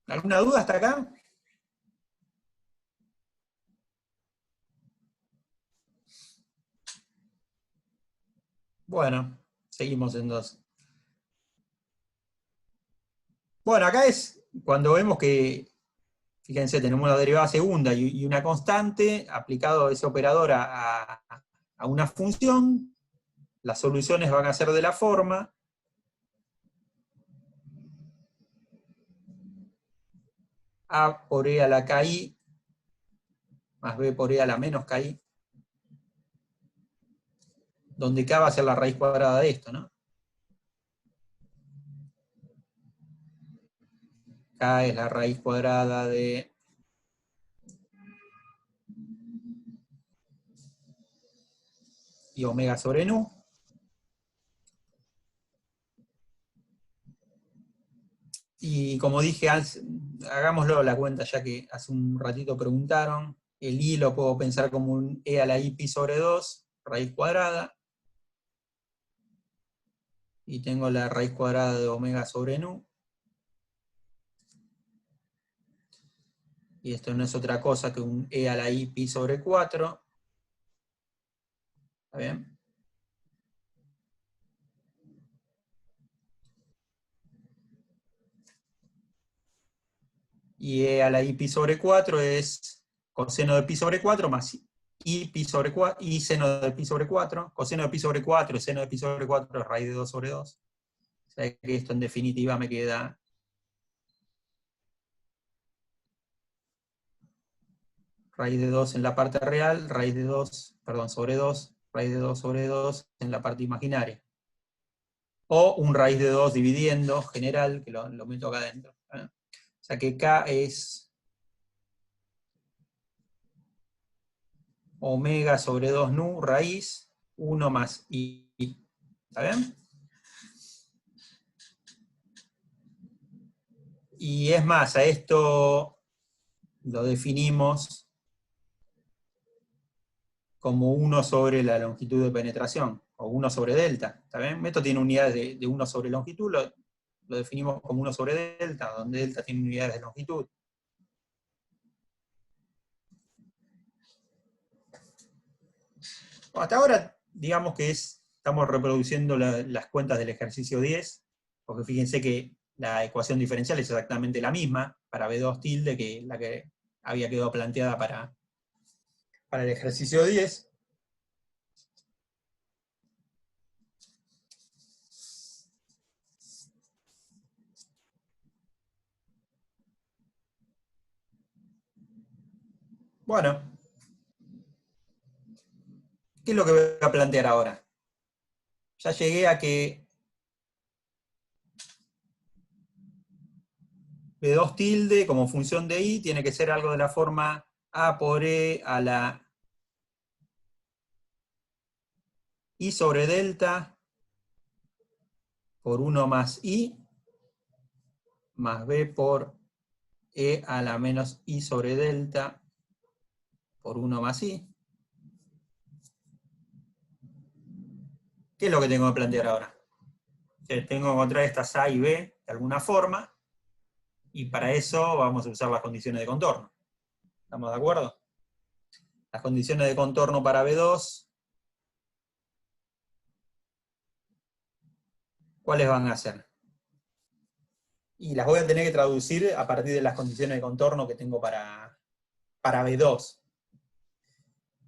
¿Alguna duda hasta acá? Bueno, seguimos entonces. Bueno, acá es cuando vemos que, fíjense, tenemos una derivada segunda y una constante, aplicado ese operador a una función, las soluciones van a ser de la forma A por E a la KI más B por E a la menos KI, donde K va a ser la raíz cuadrada de esto, ¿no? K es la raíz cuadrada de I omega sobre nu. Y como dije, hagámoslo la cuenta, ya que hace un ratito preguntaron. El I lo puedo pensar como un E a la I pi sobre 2, raíz cuadrada. Y tengo la raíz cuadrada de omega sobre nu. Y esto no es otra cosa que un E a la I pi sobre 4. ¿Está bien? Y E a la I pi sobre 4 es coseno de pi sobre 4 más I pi sobre 4, y seno de pi sobre 4. Coseno de pi sobre 4 y seno de pi sobre 4 es raíz de 2 sobre 2. O sea que esto en definitiva me queda raíz de 2 en la parte real, raíz de 2, perdón, sobre 2, raíz de 2 sobre 2 en la parte imaginaria. O un raíz de 2 dividiendo general, que lo meto acá adentro. O sea que K es omega sobre 2 nu raíz 1 más I. ¿Está bien? Y es más, a esto lo definimos como 1 sobre la longitud de penetración, o 1 sobre delta. ¿Está bien? Esto tiene unidades de 1 sobre longitud, lo definimos como 1 sobre delta, donde delta tiene unidades de longitud. Bueno, hasta ahora, digamos que estamos reproduciendo las cuentas del ejercicio 10, porque fíjense que la ecuación diferencial es exactamente la misma para B2 tilde que la que había quedado planteada para el ejercicio 10. Bueno, ¿qué es lo que voy a plantear ahora? Ya llegué a que B2 tilde como función de I tiene que ser algo de la forma A por E a la I sobre delta por 1 más I más B por E a la menos I sobre delta por 1 más I. ¿Qué es lo que tengo que plantear ahora? Que tengo que encontrar estas A y B de alguna forma, y para eso vamos a usar las condiciones de contorno. ¿Estamos de acuerdo? Las condiciones de contorno para B2, ¿cuáles van a ser? Y las voy a tener que traducir a partir de las condiciones de contorno que tengo para B2.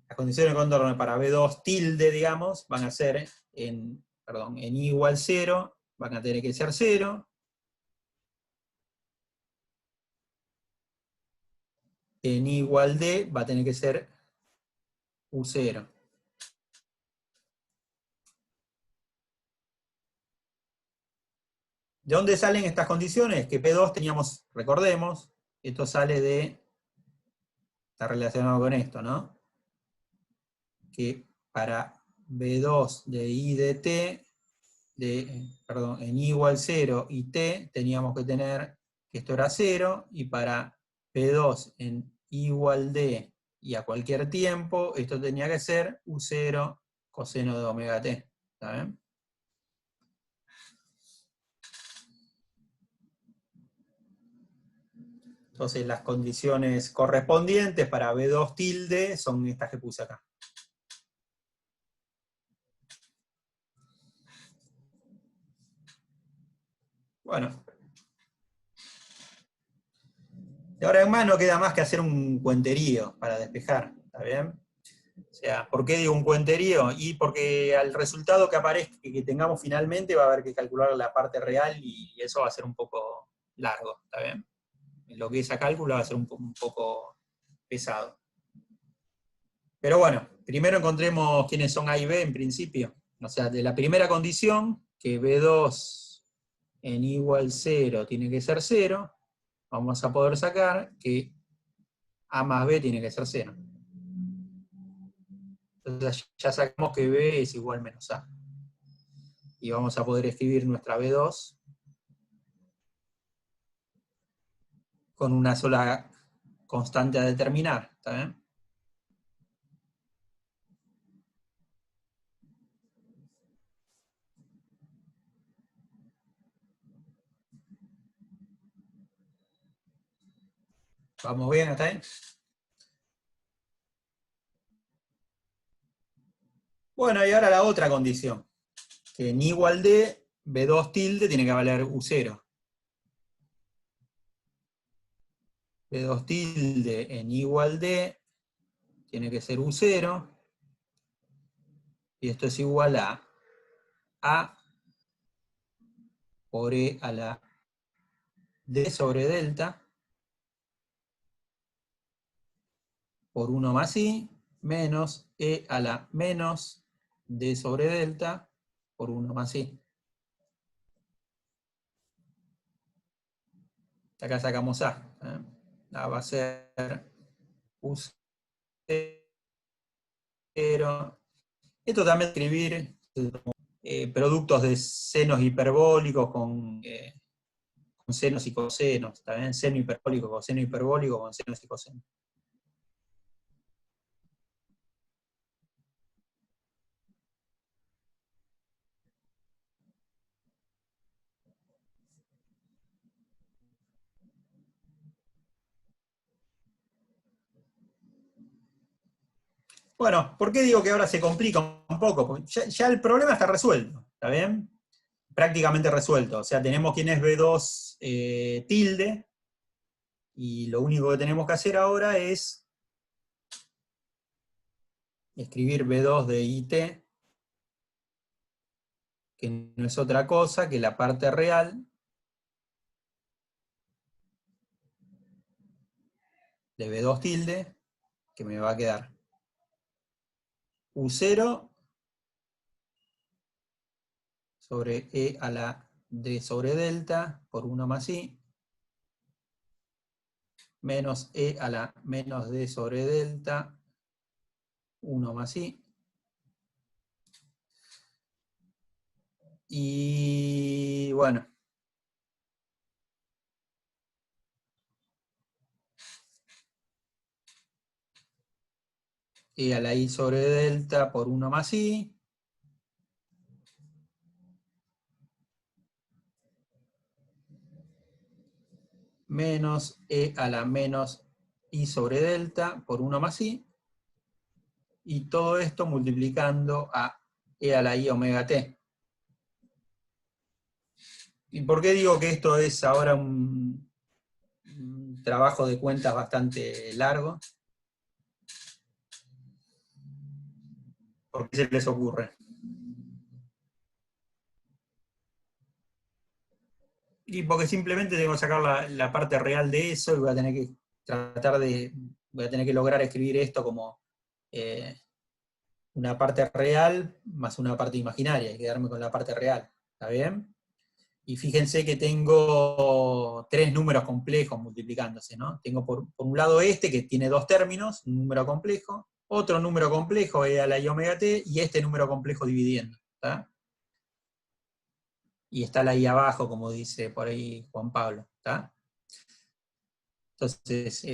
Las condiciones de contorno para B2 tilde, digamos, van a ser en I igual 0, van a tener que ser 0. En I igual D va a tener que ser U0. ¿De dónde salen estas condiciones? Que P2 teníamos, recordemos, esto sale de, está relacionado con esto, ¿no? Que para B2 de I de T, en I igual 0 y T, teníamos que tener que esto era 0, y para P2 en I igual D y a cualquier tiempo, esto tenía que ser U0 coseno de omega T. ¿Está bien? Entonces las condiciones correspondientes para B2 tilde son estas que puse acá. Bueno. Y ahora en más no queda más que hacer un cuenterío para despejar, ¿está bien? O sea, ¿por qué digo un cuenterío? Y porque al resultado que aparezca, que tengamos finalmente, va a haber que calcular la parte real y eso va a ser un poco largo, ¿está bien? Lo que es a cálculo va a ser un poco pesado. Pero bueno, primero encontremos quiénes son A y B en principio. O sea, de la primera condición, que B2 en I igual 0 tiene que ser 0, vamos a poder sacar que A más B tiene que ser 0. Entonces ya sacamos que B es igual menos A. Y vamos a poder escribir nuestra B2 con una sola constante a determinar, ¿está bien? ¿Vamos bien hasta ahí? Bueno, y ahora la otra condición. Que en igual de B2 tilde tiene que valer U0. B2 tilde en igual de tiene que ser U0. Y esto es igual a A por E a la D sobre delta por 1 más I menos E a la menos D sobre delta por 1 más I. Acá sacamos A. A va a ser U0. Esto también escribir productos de senos hiperbólicos con senos y cosenos. ¿Está bien? Seno hiperbólico, coseno hiperbólico con senos y cosenos. Bueno, ¿por qué digo que ahora se complica un poco? Porque ya el problema está resuelto, ¿está bien? Prácticamente resuelto. O sea, tenemos quién es B2 tilde, y lo único que tenemos que hacer ahora es escribir B2 de IT, que no es otra cosa que la parte real de B2 tilde que me va a quedar U0 sobre E a la D sobre delta por 1 más I, menos E a la menos D sobre delta, 1 más I. Y bueno, E a la I sobre delta por 1 más I. Menos E a la menos I sobre delta por 1 más I. Y todo esto multiplicando a E a la I omega t. ¿Y por qué digo que esto es ahora un trabajo de cuentas bastante largo? ¿Por qué se les ocurre? Y porque simplemente tengo que sacar la parte real de eso y voy a tener que voy a tener que lograr escribir esto como una parte real más una parte imaginaria y quedarme con la parte real. ¿Está bien? Y fíjense que tengo 3 números complejos multiplicándose, ¿no? Tengo por un lado este, que tiene 2 términos, un número complejo, otro número complejo, E a la I omega t, y este número complejo dividiendo, ¿está? Y está la I abajo, como dice por ahí Juan Pablo, ¿está? Entonces,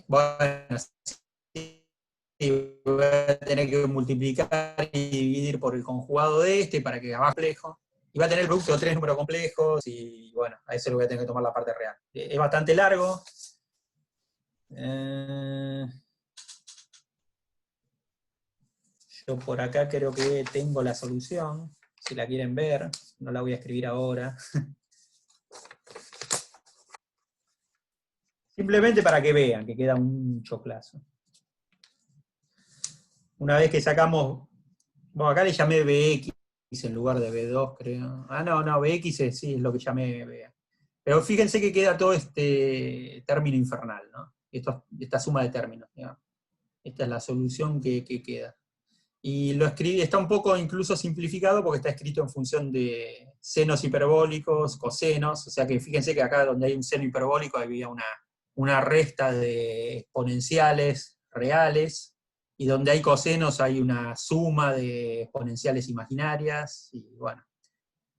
bueno, sí, voy a tener que multiplicar y dividir por el conjugado de este para que abajo complejo. Y va a tener el producto de 3 números complejos, y bueno, a eso le voy a tener que tomar la parte real. Es bastante largo. Yo por acá creo que tengo la solución, si la quieren ver, no la voy a escribir ahora. Simplemente para que vean que queda un choclazo. Una vez que sacamos, bueno, acá le llamé BX en lugar de B2, creo. Ah, no, BX sí es lo que llamé BA. Pero fíjense que queda todo este término infernal, ¿no? Esta suma de términos, digamos. Esta es la solución que queda. Y lo escribí, está un poco incluso simplificado porque está escrito en función de senos hiperbólicos, cosenos, o sea que fíjense que acá donde hay un seno hiperbólico había una resta de exponenciales reales, y donde hay cosenos hay una suma de exponenciales imaginarias, y bueno.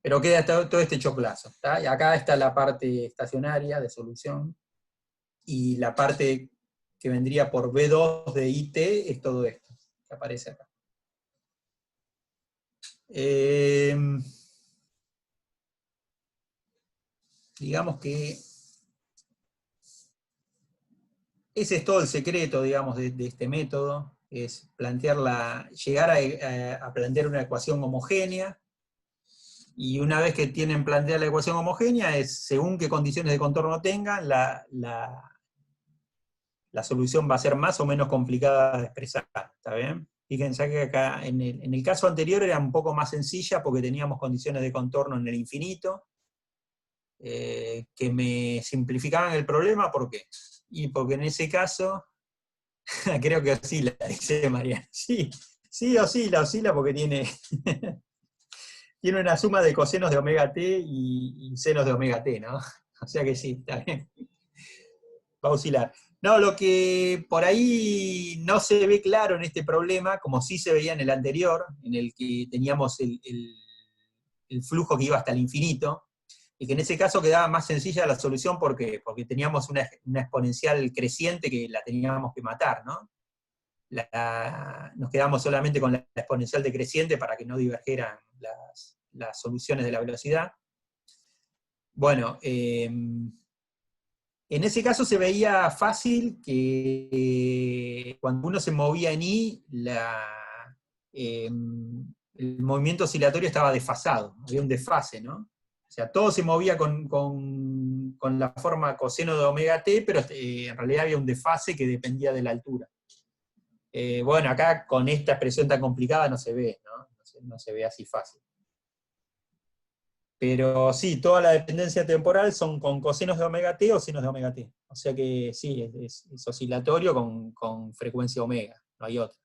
Pero queda todo este choclazo, ¿tá? Y acá está la parte estacionaria de solución, y la parte que vendría por B2 de IT es todo esto, que aparece acá. Digamos que ese es todo el secreto, digamos, de este método, es llegar a plantear una ecuación homogénea, y una vez que tienen planteada la ecuación homogénea, es según qué condiciones de contorno tengan, la solución va a ser más o menos complicada de expresar, ¿está bien? Fíjense que acá, en el caso anterior era un poco más sencilla porque teníamos condiciones de contorno en el infinito, que me simplificaban el problema. ¿Por qué? Y porque en ese caso, creo que oscila, dice Mariana. Sí, oscila porque tiene, tiene una suma de cosenos de omega t y senos de omega t, ¿no? O sea que sí, está bien. Va a oscilar. No, lo que por ahí no se ve claro en este problema, como sí se veía en el anterior, en el que teníamos el flujo que iba hasta el infinito, y que en ese caso quedaba más sencilla la solución. ¿Por qué? Porque teníamos una exponencial creciente que la teníamos que matar, ¿no? Nos quedamos solamente con la exponencial decreciente para que no divergieran las soluciones de la velocidad. Bueno, en ese caso se veía fácil que cuando uno se movía en I, el movimiento oscilatorio estaba desfasado, había un desfase, ¿no? O sea, todo se movía con la forma coseno de omega t, pero en realidad había un desfase que dependía de la altura. Bueno, acá con esta expresión tan complicada no se ve, ¿no? No se ve así fácil. Pero sí, toda la dependencia temporal son con cosenos de omega t o senos de omega t. O sea que sí, es oscilatorio con frecuencia omega, no hay otra.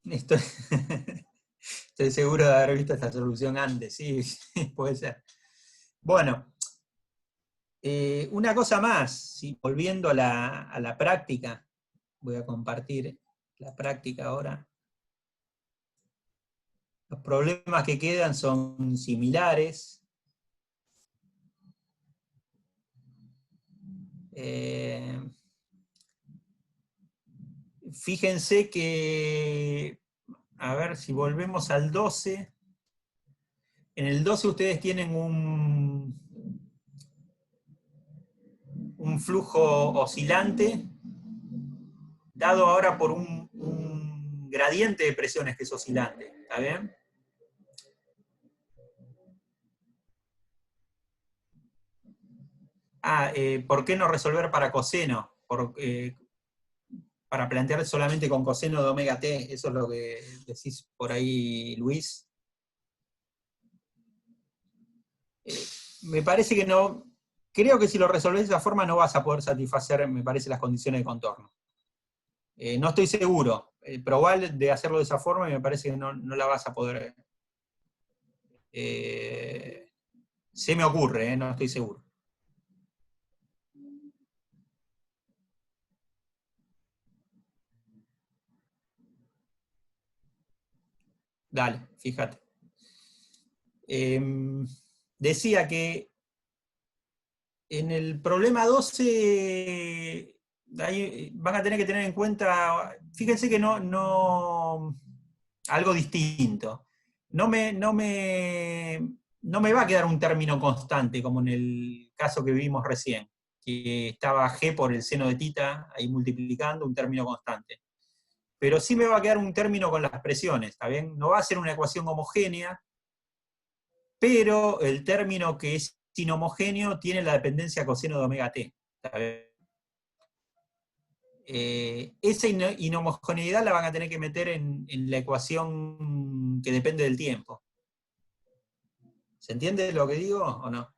Estoy, estoy seguro de haber visto esta solución antes, sí, sí, puede ser. Bueno, una cosa más, ¿sí? Volviendo a la práctica, voy a compartir la práctica ahora. Los problemas que quedan son similares. Fíjense que, a ver si volvemos al 12. En el 12 ustedes tienen un flujo oscilante dado ahora por un gradiente de presiones que es oscilante. ¿Está bien? ¿Por qué no resolver para coseno? Para plantear solamente con coseno de omega t, eso es lo que decís por ahí, Luis. Me parece que no, creo que si lo resolvés de esa forma no vas a poder satisfacer, me parece, las condiciones de contorno. No estoy seguro, probar de hacerlo de esa forma y me parece que no la vas a poder. Se me ocurre, no estoy seguro. Dale, fíjate. Decía que en el problema 12 ahí van a tener que tener en cuenta, fíjense que algo distinto. No me va a quedar un término constante, como en el caso que vimos recién, que estaba G por el seno de tita, ahí multiplicando, un término constante. Pero sí me va a quedar un término con las presiones, ¿está bien? No va a ser una ecuación homogénea, pero el término que es inhomogéneo tiene la dependencia coseno de omega t. ¿Está bien? Esa inhomogeneidad la van a tener que meter en la ecuación que depende del tiempo. ¿Se entiende lo que digo o no?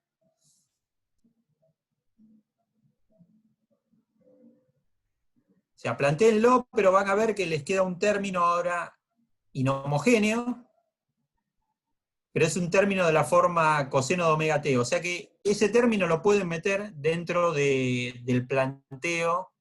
O sea, plantéenlo, pero van a ver que les queda un término ahora inhomogéneo, pero es un término de la forma coseno de omega t. O sea que ese término lo pueden meter dentro del planteo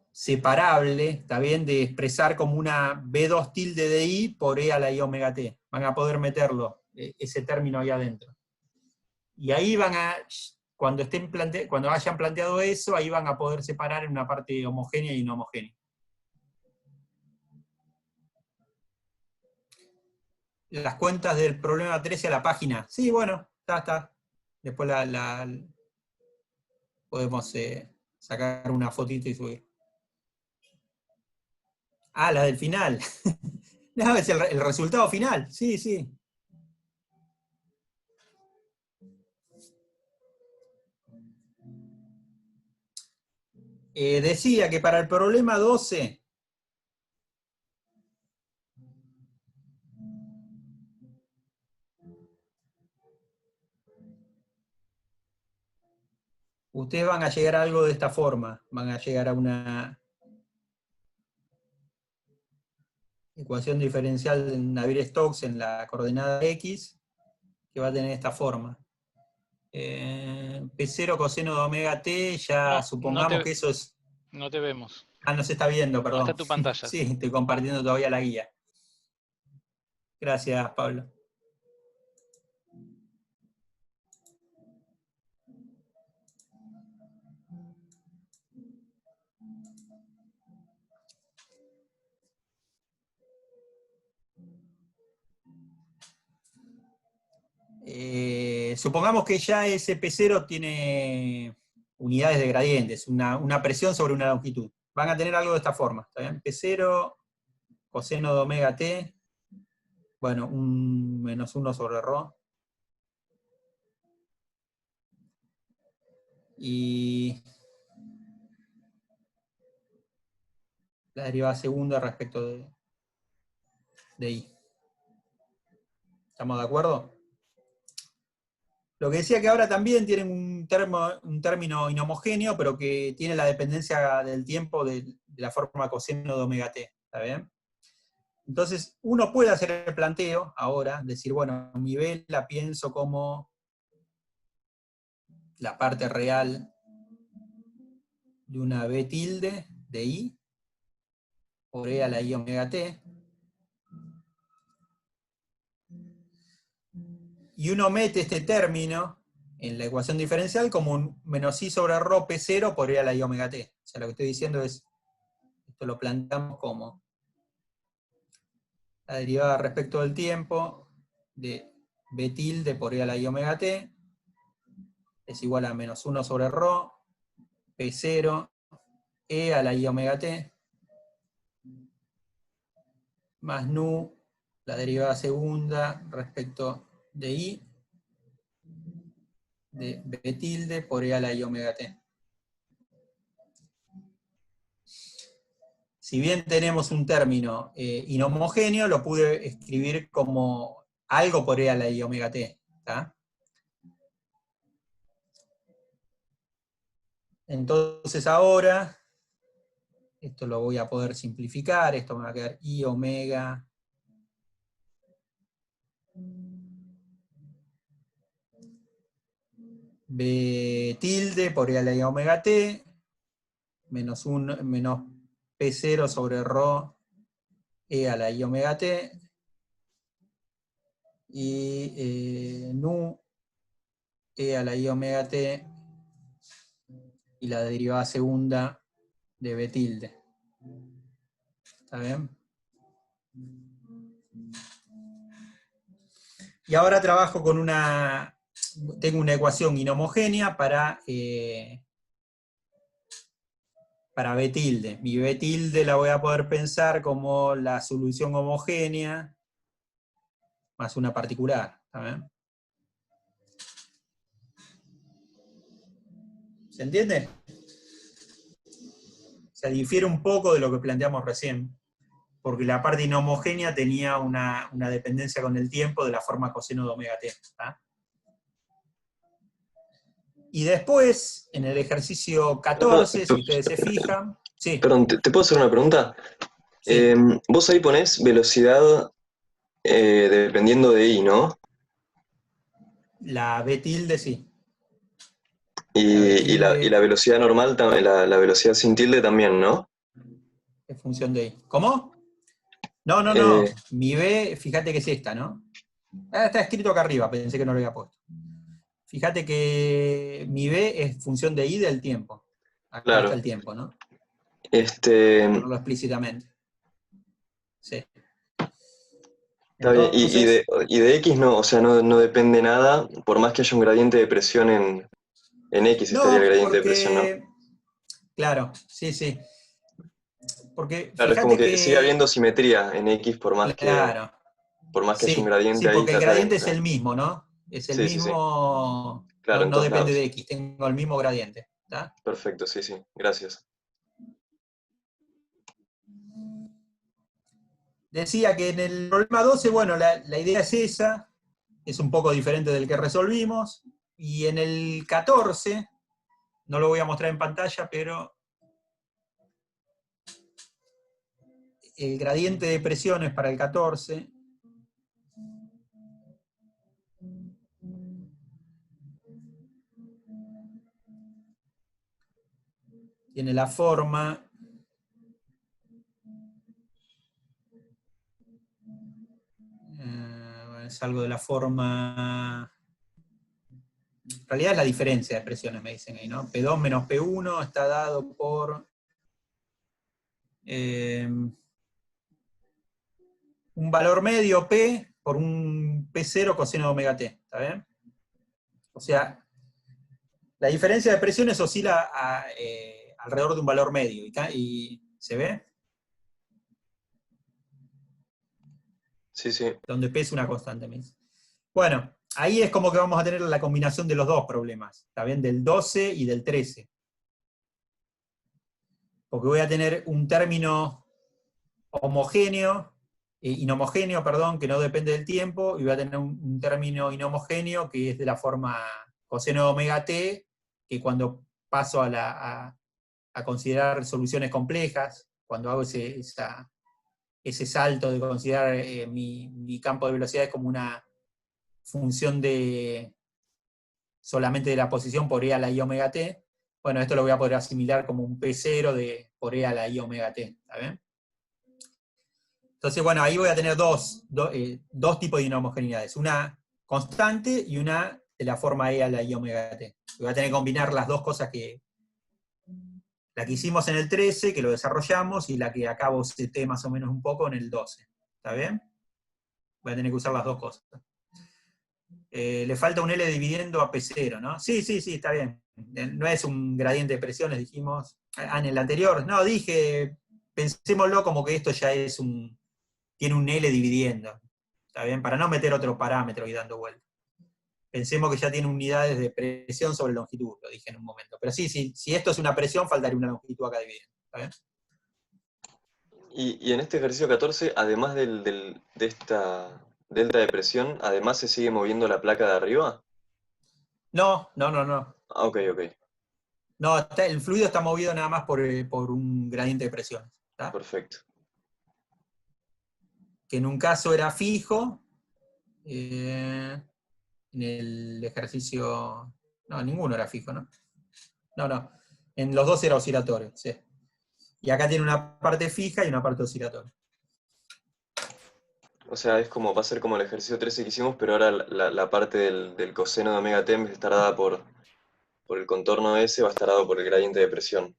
separable, ¿está bien? De expresar como una B2 tilde de I por E a la I omega t. Van a poder meterlo, ese término ahí adentro. Y ahí van a, cuando hayan planteado eso, ahí van a poder separar en una parte homogénea y no homogénea. Las cuentas del problema 13 a la página. Sí, bueno, está. Después podemos sacar una fotito y subir. Ah, la del final. No, es el resultado final. Sí, sí. Decía que para el problema 12, ustedes van a llegar a algo de esta forma. Van a llegar a una ecuación diferencial de Navier-Stokes en la coordenada X, que va a tener esta forma. P0 coseno de omega t, ya No, supongamos que eso es... No te vemos. Ah, no se está viendo, No perdón. está tu pantalla. Sí, estoy compartiendo todavía la guía. Gracias, Pablo. Supongamos que ya ese P0 tiene unidades de gradientes, una presión sobre una longitud. Van a tener algo de esta forma, ¿está bien? P0, coseno de omega t, bueno, un menos 1 sobre ρ. Y la derivada segunda respecto de I. ¿Estamos de acuerdo? Lo que decía que ahora también tienen un término inhomogéneo, pero que tiene la dependencia del tiempo de la forma coseno de omega t, ¿está bien? Entonces, uno puede hacer el planteo ahora, decir, bueno, mi B la pienso como la parte real de una B tilde de I, por E a la I omega t, y uno mete este término en la ecuación diferencial como un menos I sobre ρ P0 por E a la I omega t. O sea, lo que estoy diciendo es, esto lo planteamos como la derivada respecto del tiempo de B tilde por E a la I omega t es igual a menos 1 sobre ρ P0 E a la I omega t más nu, la derivada segunda respecto de I de B tilde por E a la I omega t. Si bien tenemos un término inhomogéneo, lo pude escribir como algo por E a la I omega t. ¿Tá? Entonces ahora, esto lo voy a poder simplificar, esto me va a quedar I omega B tilde por E a la I omega t, menos P0 sobre ρ E a la I omega t, y nu E a la I omega t, y la derivada segunda de B tilde. ¿Está bien? Y ahora trabajo con tengo una ecuación inhomogénea para B tilde. Mi B tilde la voy a poder pensar como la solución homogénea más una particular. ¿Está bien? ¿Se entiende? Se difiere un poco de lo que planteamos recién, porque la parte inhomogénea tenía una dependencia con el tiempo de la forma coseno de omega t. ¿Tá? Y después, en el ejercicio 14, si ustedes se fijan... Sí. Perdón, ¿te puedo hacer una pregunta? Sí. Vos ahí ponés velocidad dependiendo de I, ¿no? La B tilde, sí. Y la velocidad normal, la velocidad sin tilde también, ¿no? Es función de I. ¿Cómo? No. Mi B, fíjate que es esta, ¿no? Está escrito acá arriba, pensé que no lo había puesto. Fíjate que mi B es función de I del tiempo. Acá claro. está el tiempo, ¿no? Ponerlo explícitamente. Sí. Está bien. Entonces, Y de X no, o sea, no depende nada, por más que haya un gradiente de presión en X estaría el gradiente de presión, ¿no? Claro, sí. Porque claro, es como que sigue habiendo simetría en X por más que haya un gradiente ahí. Sí, porque el gradiente es el mismo, ¿no? Es el mismo, sí. Claro, no depende lados. de X, tengo el mismo gradiente. ¿Está? Perfecto, sí, gracias. Decía que en el problema 12, bueno, la idea es esa, es un poco diferente del que resolvimos, y en el 14, no lo voy a mostrar en pantalla, pero el gradiente de presiones para el 14 tiene la forma es algo de la forma, en realidad es la diferencia de presiones, me dicen ahí, ¿no? P2 menos P1 está dado por un valor medio P por un P0 coseno de omega t, ¿está bien? O sea, la diferencia de presiones oscila alrededor de un valor medio, ¿y se ve? Sí. Donde P es una constante. Bueno, ahí es como que vamos a tener la combinación de los dos problemas, ¿está bien? Del 12 y del 13. Porque voy a tener un término homogéneo, inhomogéneo, perdón, que no depende del tiempo, y voy a tener un término inhomogéneo que es de la forma coseno de omega t, que cuando paso a considerar soluciones complejas, cuando hago ese salto de considerar mi campo de velocidades como una función solamente de la posición por e a la i omega t, bueno, esto lo voy a poder asimilar como un P0 por e a la i omega t, ¿está bien? Entonces, bueno, ahí voy a tener dos tipos de inhomogeneidades, una constante y una de la forma e a la i omega t. Voy a tener que combinar las dos cosas la que hicimos en el 13, que lo desarrollamos, y la que acá boceté más o menos un poco en el 12. ¿Está bien? Voy a tener que usar las dos cosas. Le falta un L dividiendo a P0, ¿no? Sí, está bien. No es un gradiente de presiones, dijimos. En el anterior, no, dije, pensémoslo como que esto ya tiene un L dividiendo. ¿Está bien? Para no meter otro parámetro y dando vuelta. Pensemos que ya tiene unidades de presión sobre longitud, lo dije en un momento. Pero sí, si esto es una presión, faltaría una longitud acá dividiendo. ¿Está bien? Y en este ejercicio 14, además de esta delta de presión, ¿además se sigue moviendo la placa de arriba? No. Ah, ok. No, el fluido está movido nada más por un gradiente de presión. ¿Está? Perfecto. Que en un caso era fijo, en el ejercicio... No, ninguno era fijo, ¿no? No. En los dos era oscilatorio, sí. Y acá tiene una parte fija y una parte oscilatoria. O sea, va a ser como el ejercicio 13 que hicimos, pero ahora la parte del coseno de omega t, en vez de estar dada por el contorno S, va a estar dado por el gradiente de presión.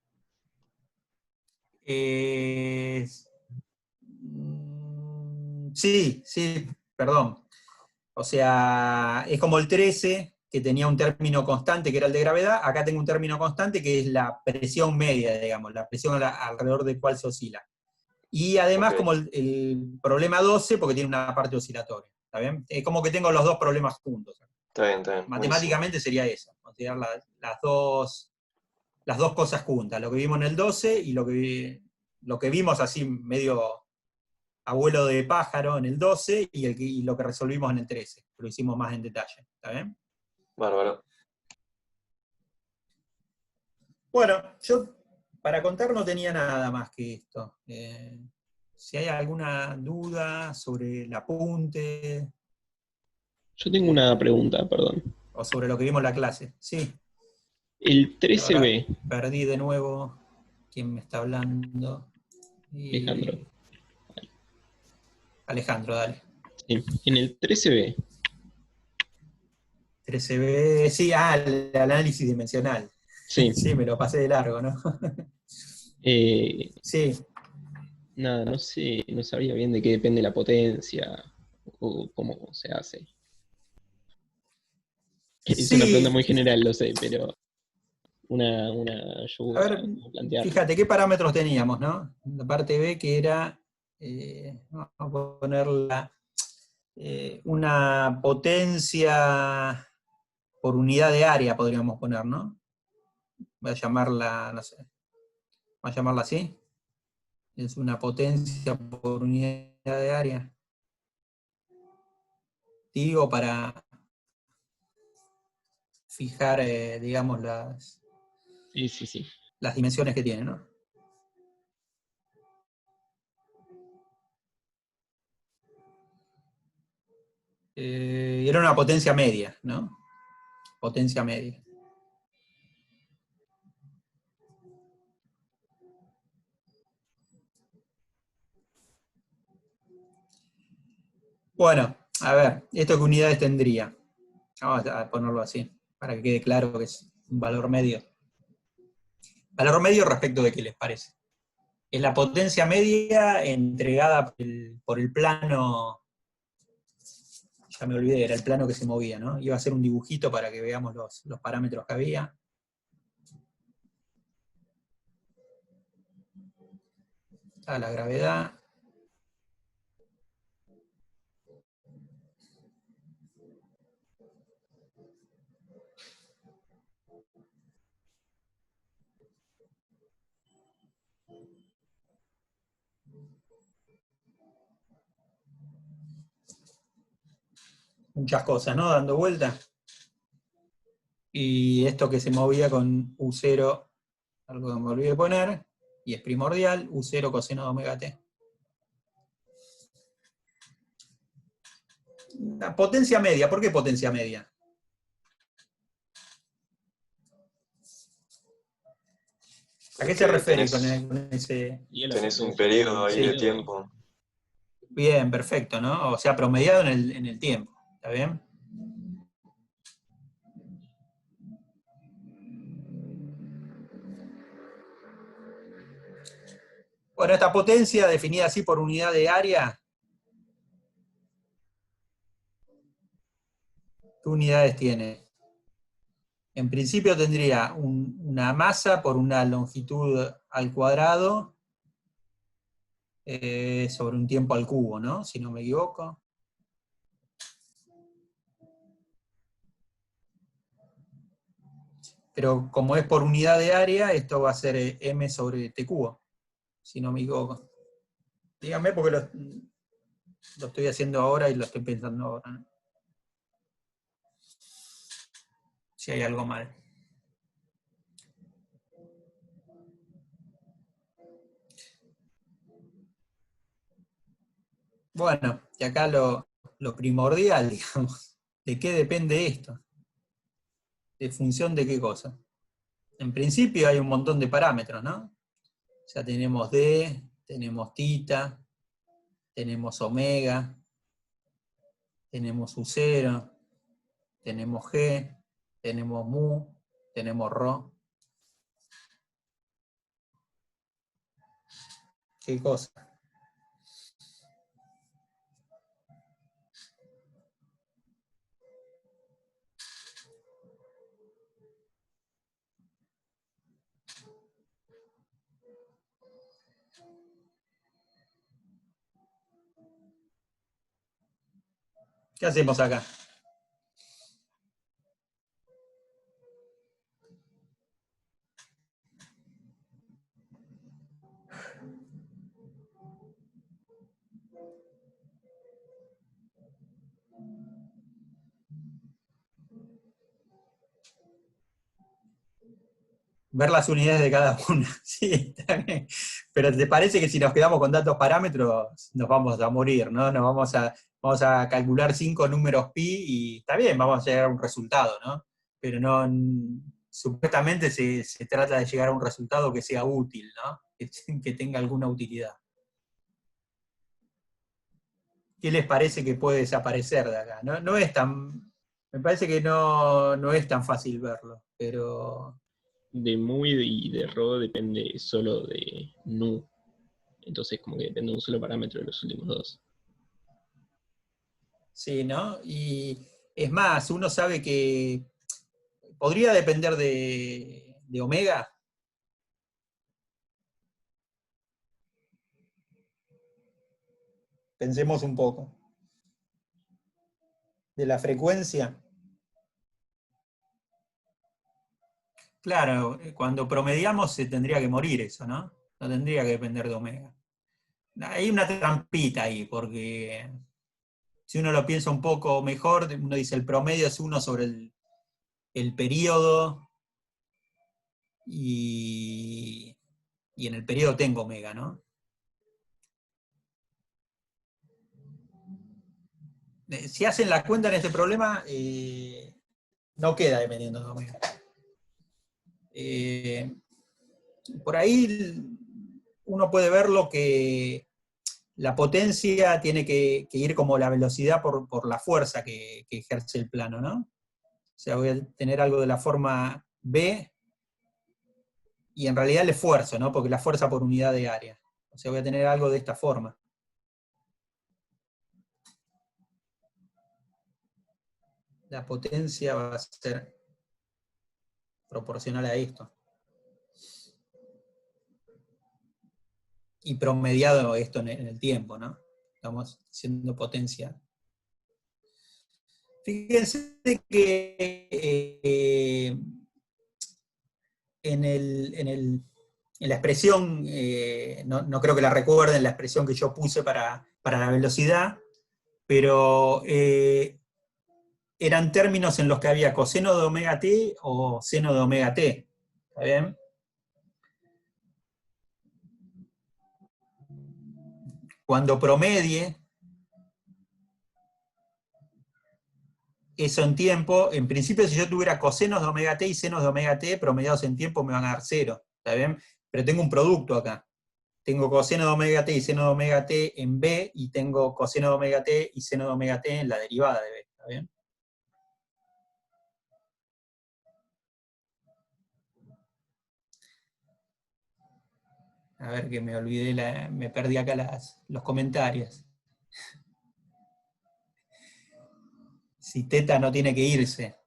Sí, perdón. O sea, es como el 13, que tenía un término constante que era el de gravedad. Acá tengo un término constante que es la presión media, digamos, la presión alrededor del cual se oscila. Y además, Ok. como el problema 12, porque tiene una parte oscilatoria. ¿Está bien? Es como que tengo los dos problemas juntos. Está bien. Buenísimo. Matemáticamente sería eso, considerar las dos cosas juntas, lo que vimos en el 12 y lo que vimos así medio abuelo de pájaro en el 12 y lo que resolvimos en el 13, lo hicimos más en detalle. ¿Está bien? Bárbaro. Bueno, yo para contar no tenía nada más que esto. Si hay alguna duda sobre el apunte Yo tengo una pregunta, perdón. o sobre lo que vimos en la clase. Sí. El Ahora 13B, perdí de nuevo quién me está hablando. Alejandro. Alejandro, dale. Sí, en el 13B, 13B, sí, el análisis dimensional. sí. Sí, me lo pasé de largo, ¿no? Sí. Nada, no sé, no sabría bien de qué depende la potencia o cómo se hace. Es una pregunta Sí, muy general, lo sé, pero ayuda a ver, a plantearla. fíjate qué parámetros teníamos, ¿no? La parte B que era, vamos a ponerla, una potencia por unidad de área, podríamos poner, ¿no? Voy a llamarla, no sé, voy a llamarla así. Es una potencia por unidad de área. Digo, para fijar, digamos, Sí. las dimensiones que tiene, ¿no? Y era una potencia media, ¿no? Potencia media. Bueno, a ver, ¿esto qué unidades tendría? Vamos a ponerlo así, para que quede claro que es un valor medio. Valor medio respecto de qué les parece. Es la potencia media entregada por el plano, ya me olvidé, era el plano que se movía, ¿no? Iba a hacer un dibujito para que veamos los parámetros que había. La gravedad. muchas cosas, ¿no? Dando vuelta. Y esto que se movía con U0, algo que me olvidé de poner, y es primordial, U0 coseno de omega t. La potencia media, ¿por qué potencia media? ¿A qué se Porque refiere tenés, con ese...? Y la tenés un frecuencia, periodo ahí de sí. tiempo. Bien, perfecto, ¿no? O sea, promediado en el tiempo, ¿está bien? Bueno, esta potencia, definida así por unidad de área, ¿qué unidades tiene? En principio tendría una masa por una longitud al cuadrado sobre un tiempo al cubo, ¿no? Si no me equivoco. Pero como es por unidad de área, esto va a ser m sobre t cubo, si no me equivoco. Dígame porque lo estoy haciendo ahora y lo estoy pensando ahora, ¿no? Si hay algo mal. Bueno, y acá lo primordial, digamos, ¿de qué depende esto? ¿De función de qué cosa? En principio hay un montón de parámetros, ¿no? Ya tenemos D, tenemos θ, tenemos omega, tenemos U0, tenemos G, tenemos mu, tenemos ρ. ¿Qué cosa? ¿Qué hacemos acá? Ver las unidades de cada una. Sí, está bien. Pero ¿te parece que si nos quedamos con datos parámetros nos vamos a morir, ¿no? Vamos a calcular 5 números pi y está bien, vamos a llegar a un resultado, ¿no? Pero no, supuestamente se trata de llegar a un resultado que sea útil, ¿no? Que tenga alguna utilidad. ¿Qué les parece que puede desaparecer de acá? No es tan, me parece que no es tan fácil verlo, pero... De mu y de rho depende solo de nu. Entonces como que depende de un solo parámetro de los últimos dos. Sí, ¿no? Y es más, uno sabe que podría depender de omega. Pensemos un poco. De la frecuencia. Claro, cuando promediamos se tendría que morir eso, ¿no? No tendría que depender de omega. Hay una trampita ahí, porque si uno lo piensa un poco mejor, uno dice el promedio es 1 sobre el periodo, y en el periodo tengo omega, ¿no? Si hacen la cuenta en este problema, no queda dependiendo de omega. Por ahí uno puede verlo que la potencia tiene que ir como la velocidad por la fuerza que ejerce el plano, ¿no? O sea, voy a tener algo de la forma B, y en realidad el esfuerzo, ¿no? Porque la fuerza por unidad de área. O sea, voy a tener algo de esta forma. La potencia va a ser proporcional a esto. Y promediado esto en el tiempo, ¿no? Estamos haciendo potencia. Fíjense que en la expresión, no creo que la recuerden, la expresión que yo puse para la velocidad, pero eran términos en los que había coseno de omega t o seno de omega t. ¿Está bien? Cuando promedie eso en tiempo, en principio si yo tuviera cosenos de omega t y senos de omega t promediados en tiempo me van a dar 0, ¿está bien? Pero tengo un producto acá. Tengo coseno de omega t y seno de omega t en B, y tengo coseno de omega t y seno de omega t en la derivada de B, ¿está bien? A ver, que me olvidé, me perdí acá los comentarios. Si teta no tiene que irse.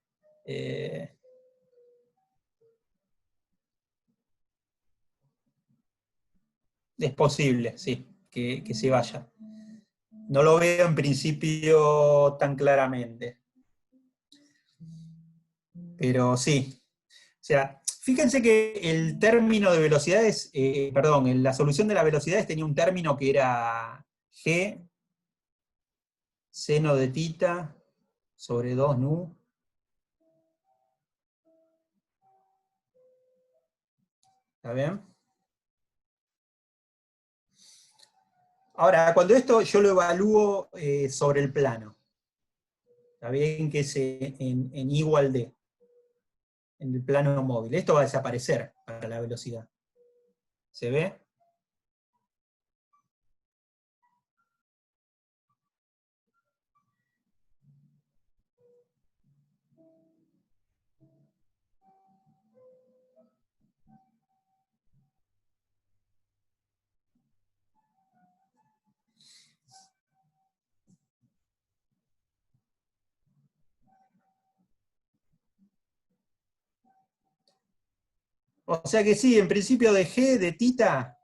Es posible, sí, que se vaya. No lo veo en principio tan claramente. Pero sí. O sea, fíjense que el término de velocidades, perdón, en la solución de las velocidades tenía un término que era G seno de tita sobre 2 nu. ¿Está bien? Ahora, cuando esto yo lo evalúo sobre el plano, ¿está bien? Que es en igual D, en el plano móvil. Esto va a desaparecer para la velocidad. ¿Se ve? O sea que sí, en principio de G, de tita,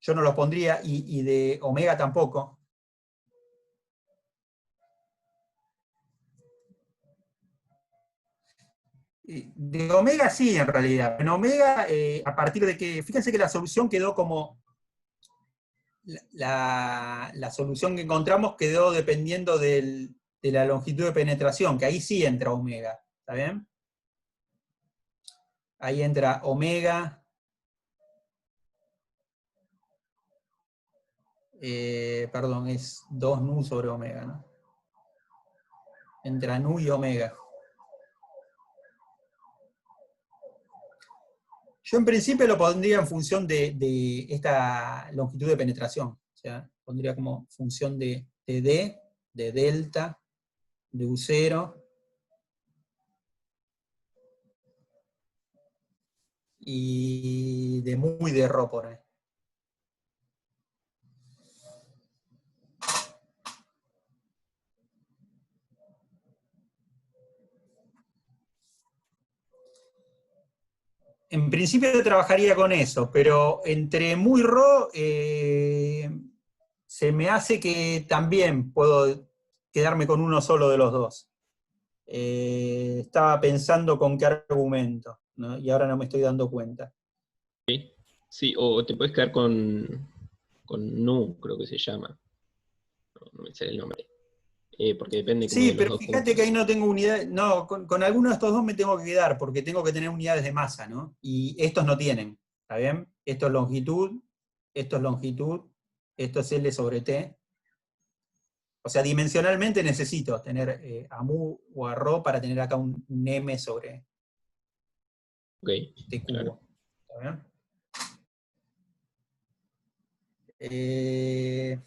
yo no los pondría, y de omega tampoco. De omega sí, en realidad. En omega, a partir de que, fíjense que la solución quedó como, la solución que encontramos quedó dependiendo de la longitud de penetración, que ahí sí entra omega, ¿está bien? Ahí entra omega, perdón, es 2 nu sobre omega, ¿no? Entra nu y omega. Yo en principio lo pondría en función de esta longitud de penetración. O sea, pondría como función de D, de delta, de U0, y de mu y de rho por ahí. En principio yo trabajaría con eso, pero entre mu y rho se me hace que también puedo quedarme con uno solo de los dos. Estaba pensando con qué argumento, ¿no? Y ahora no me estoy dando cuenta. Sí, o te puedes quedar con nu, creo que se llama. No me sale el nombre. Porque depende como Sí, de los pero dos fíjate puntos. que ahí no tengo unidades. No, con alguno de estos dos me tengo que quedar, porque tengo que tener unidades de masa, ¿no? Y estos no tienen, ¿está bien? Esto es longitud, esto es L sobre T. O sea, dimensionalmente necesito tener a mu o a rho para tener acá un M sobre T cubo. Claro. ¿Está bien?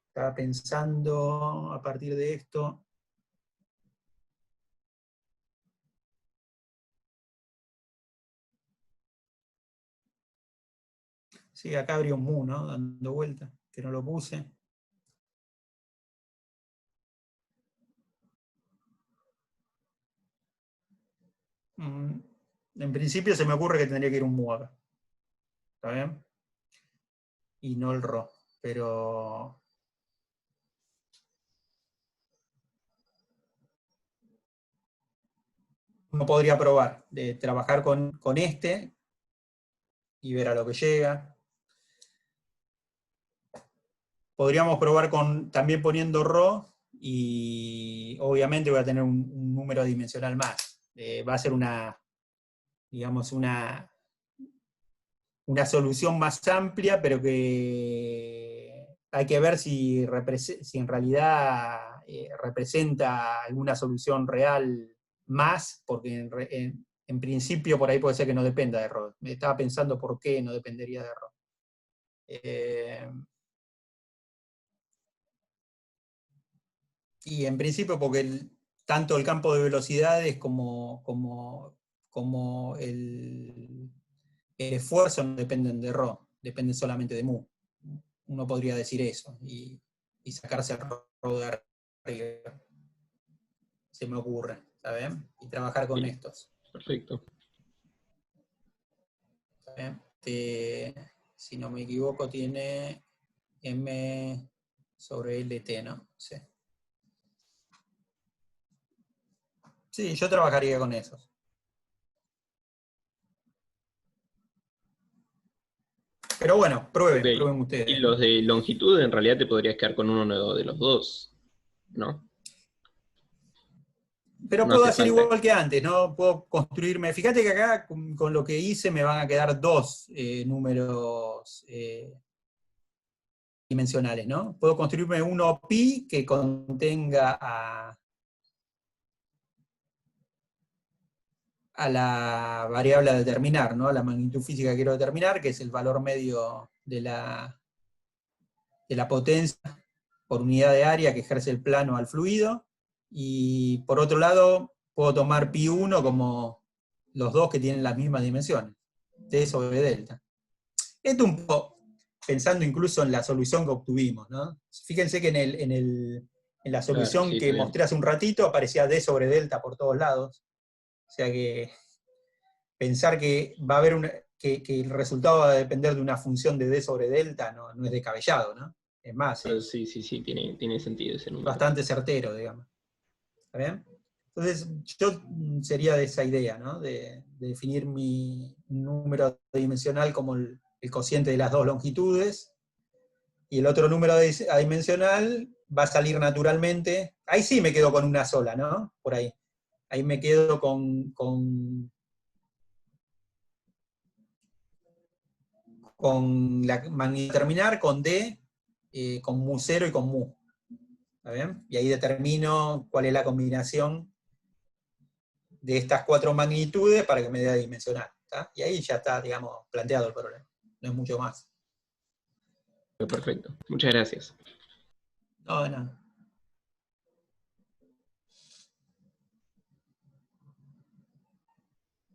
Estaba pensando a partir de esto. Sí, acá habría un mu, ¿no? Dando vuelta, que no lo puse. En principio se me ocurre que tendría que ir un mu acá. ¿Está bien? Y no el rho, pero... uno podría probar de trabajar con este y ver a lo que llega. podríamos probar también poniendo ρ, y obviamente voy a tener un número dimensional más. Va a ser digamos, una solución más amplia, pero que hay que ver si en realidad representa alguna solución real más, porque en principio por ahí puede ser que no dependa de ρ. Me estaba pensando por qué no dependería de ρ. Y en principio porque tanto el campo de velocidades como el esfuerzo no dependen de ρ, dependen solamente de mu. Uno podría decir eso y sacarse el ρ de arriba. Se me ocurre, ¿está bien? Y trabajar con estos. Perfecto. ¿Está bien? Si no me equivoco, tiene m sobre lt, ¿no? Sí. Sí, yo trabajaría con esos. Pero bueno, prueben Ok. ustedes. Y los de longitud en realidad te podrías quedar con uno de los dos, ¿no? Pero No puedo hace hacer falta. igual que antes, ¿no? Puedo construirme. Fíjate que acá con lo que hice me van a quedar dos números dimensionales, ¿no? Puedo construirme uno pi que contenga a la variable a determinar, ¿no? A la magnitud física que quiero determinar, que es el valor medio de la potencia por unidad de área que ejerce el plano al fluido. Y por otro lado, puedo tomar pi1 como los dos que tienen las mismas dimensiones, t sobre delta. Esto un poco pensando incluso en la solución que obtuvimos, ¿no? Fíjense que en la Claro, solución sí, que está bien. mostré hace un ratito aparecía d sobre delta por todos lados. O sea que pensar que va a haber que el resultado va a depender de una función de d sobre delta no es descabellado, ¿no? Es más, Sí, tiene sentido ese número. bastante certero, digamos. ¿Está bien? Entonces, yo sería de esa idea, ¿no? De definir mi número dimensional como el cociente de las dos longitudes, y el otro número adimensional va a salir naturalmente. Ahí sí me quedo con una sola, ¿no? Por ahí. Ahí me quedo con la magnitud terminar, con D, con mu 0 y con mu. ¿Está bien? Y ahí determino cuál es la combinación de estas cuatro magnitudes para que me dé dimensional. ¿Está? Y ahí ya está, digamos, planteado el problema. No es mucho más. Perfecto. Muchas gracias. No, de nada.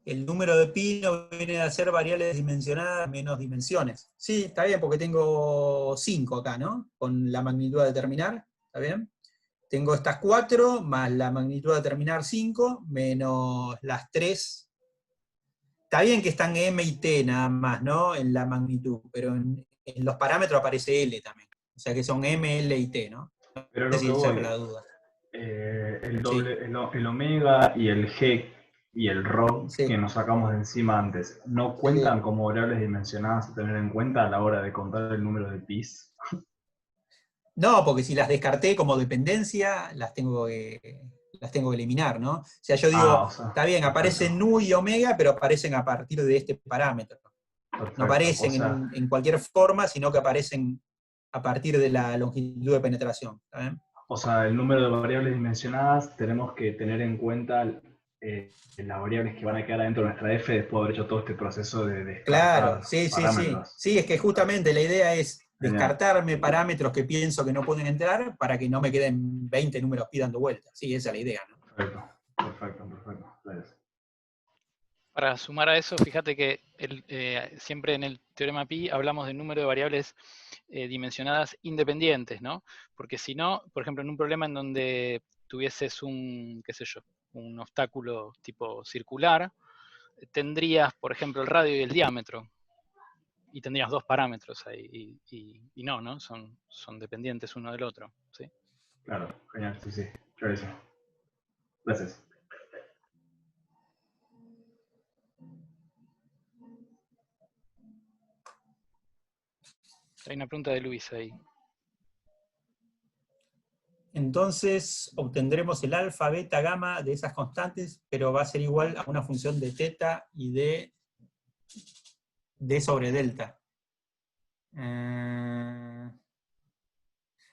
El número de pi no viene a ser variables dimensionadas menos dimensiones. Sí, está bien, porque tengo 5 acá, ¿no? Con la magnitud a determinar, ¿está bien? Tengo estas 4 más la magnitud a determinar 5, menos las 3. Está bien que están m y t nada más, ¿no? En la magnitud, pero en los parámetros aparece L también. O sea que son m, L y t, ¿no? Pero No sé lo si que esa era voy, la duda. Sí, el omega y el g y el rho sí, que nos sacamos de encima antes, ¿no sí. cuentan como variables dimensionadas a tener en cuenta a la hora de contar el número de pis? No, porque si las descarté como dependencia, las tengo que eliminar, ¿no? O sea, yo Ah, digo, o sea, está bien, perfecto, aparecen nu y omega, pero aparecen a partir de este parámetro. No perfecto. O aparecen sea, en cualquier forma, sino que aparecen a partir de la longitud de penetración. ¿Está bien? el número de variables dimensionadas tenemos que tener en cuenta las variables que van a quedar adentro de nuestra f después de haber hecho todo este proceso de Claro, descartar sí, sí, sí. parámetros. Sí, es que justamente la idea es Genial. descartarme parámetros que pienso que no pueden entrar para que no me queden 20 números pi dando vueltas. Sí, esa es la idea, ¿no? Perfecto, perfecto, perfecto. Gracias. Para sumar a eso, fíjate que siempre en el teorema pi hablamos del número de variables dimensionadas independientes, ¿no? Porque si no, por ejemplo, en un problema en donde tuvieses un, qué sé yo, un obstáculo tipo circular, tendrías, por ejemplo, el radio y el diámetro, y tendrías dos parámetros ahí, y no, ¿no? Son dependientes uno del otro, ¿sí? Claro, genial, sí, sí, clarísimo. Gracias. Hay una pregunta de Luis ahí. entonces obtendremos el alfa, beta, gamma de esas constantes, pero va a ser igual a una función de teta y de D sobre delta.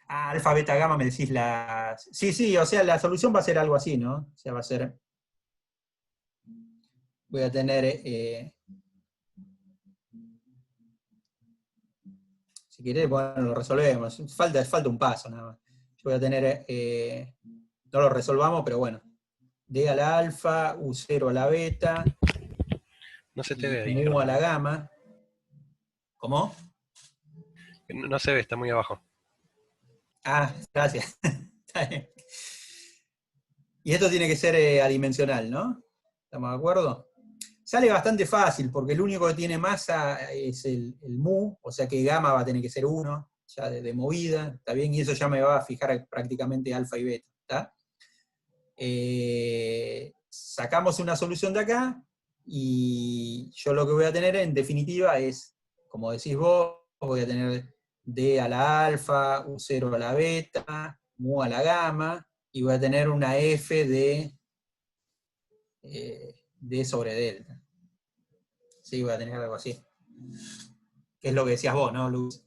Alfa, beta, gamma, me decís las... Sí, o sea, la solución va a ser algo así, ¿no? O sea, va a ser... Voy a tener... si querés, bueno, lo resolvemos. Falta un paso, nada más. Yo voy a tener... no lo resolvamos, pero bueno. D a la alfa, U0 a la beta... No se te ve ahí. Mu a la gamma. ¿Cómo? No se ve, está muy abajo. Gracias. Y esto tiene que ser adimensional, ¿no? ¿Estamos de acuerdo? Sale bastante fácil, porque el único que tiene masa es el mu, o sea que gamma va a tener que ser 1, ya de movida, ¿está bien? Y eso ya me va a fijar prácticamente alfa y beta, ¿está? Sacamos una solución de acá, y yo lo que voy a tener en definitiva es, como decís vos, voy a tener D a la alfa, U0 a la beta, mu a la gamma, y voy a tener una F de D sobre delta. Sí, voy a tener algo así. Que es lo que decías vos, ¿no, Luz?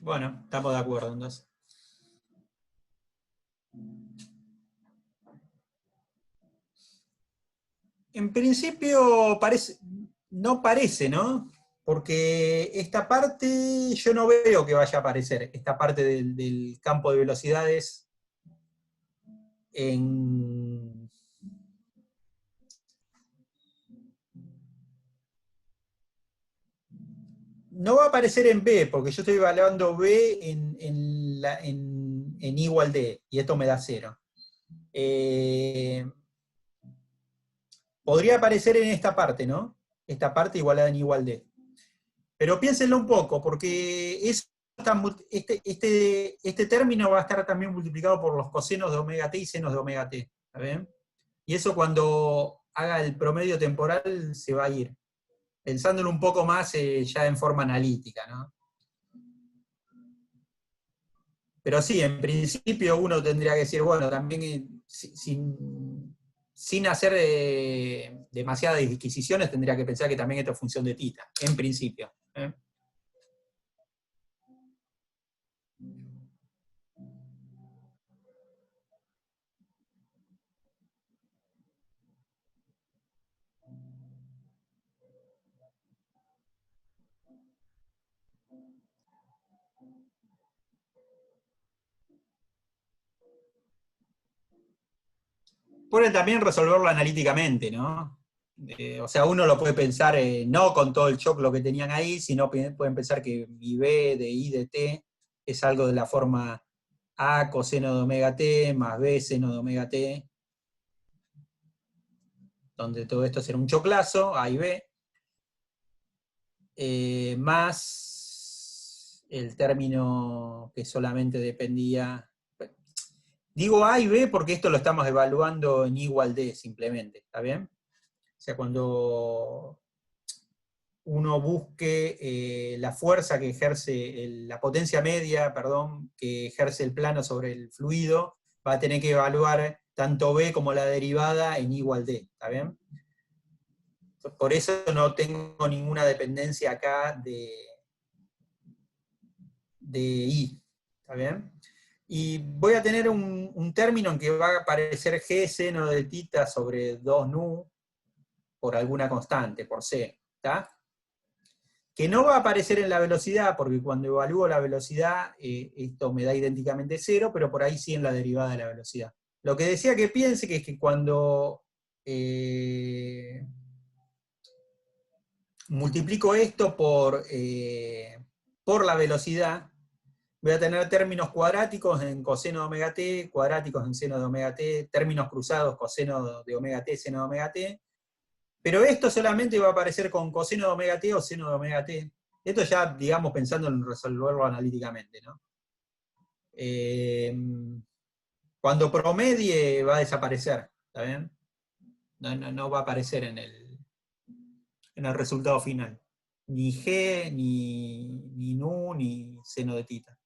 Bueno, estamos de acuerdo entonces. En principio no parece, ¿no? Porque esta parte yo no veo que vaya a aparecer, esta parte del campo de velocidades no va a aparecer en B, porque yo estoy evaluando B en I igual D, y esto me da 0. Podría aparecer en esta parte, ¿no? Esta parte igualada en igual D. Pero piénsenlo un poco, porque este término va a estar también multiplicado por los cosenos de omega t y senos de omega t. ¿Está bien? Y eso cuando haga el promedio temporal se va a ir. Pensándolo un poco más ya en forma analítica, ¿no? Pero sí, en principio uno tendría que decir, bueno, también sin hacer demasiadas disquisiciones, tendría que pensar que también esto es función de tita, en principio. Pueden también resolverlo analíticamente, ¿no? O sea, uno lo puede pensar no con todo el choclo que tenían ahí, sino pueden pensar que mi B de I de T es algo de la forma A coseno de omega T más B seno de omega T, donde todo esto será un choclazo, A y B, más el término que solamente dependía... Digo A y B porque esto lo estamos evaluando en I igual D simplemente, ¿está bien? O sea, cuando uno busque la fuerza que ejerce, la potencia media, perdón, que ejerce el plano sobre el fluido, va a tener que evaluar tanto B como la derivada en I igual D, ¿está bien? Por eso no tengo ninguna dependencia acá de I, ¿está bien? Y voy a tener un término en que va a aparecer G seno de tita sobre 2 nu por alguna constante, por C, ¿está? Que no va a aparecer en la velocidad, porque cuando evalúo la velocidad, esto me da idénticamente 0, pero por ahí sí en la derivada de la velocidad. Lo que decía que piense que es que cuando multiplico esto por la velocidad, voy a tener términos cuadráticos en coseno de omega t, cuadráticos en seno de omega t, términos cruzados coseno de omega t, seno de omega t, pero esto solamente va a aparecer con coseno de omega t o seno de omega t. Esto ya, digamos, pensando en resolverlo analíticamente, ¿no? Cuando promedie va a desaparecer, ¿está bien? No va a aparecer en el en el resultado final. Ni G, ni Nu, ni seno de tita.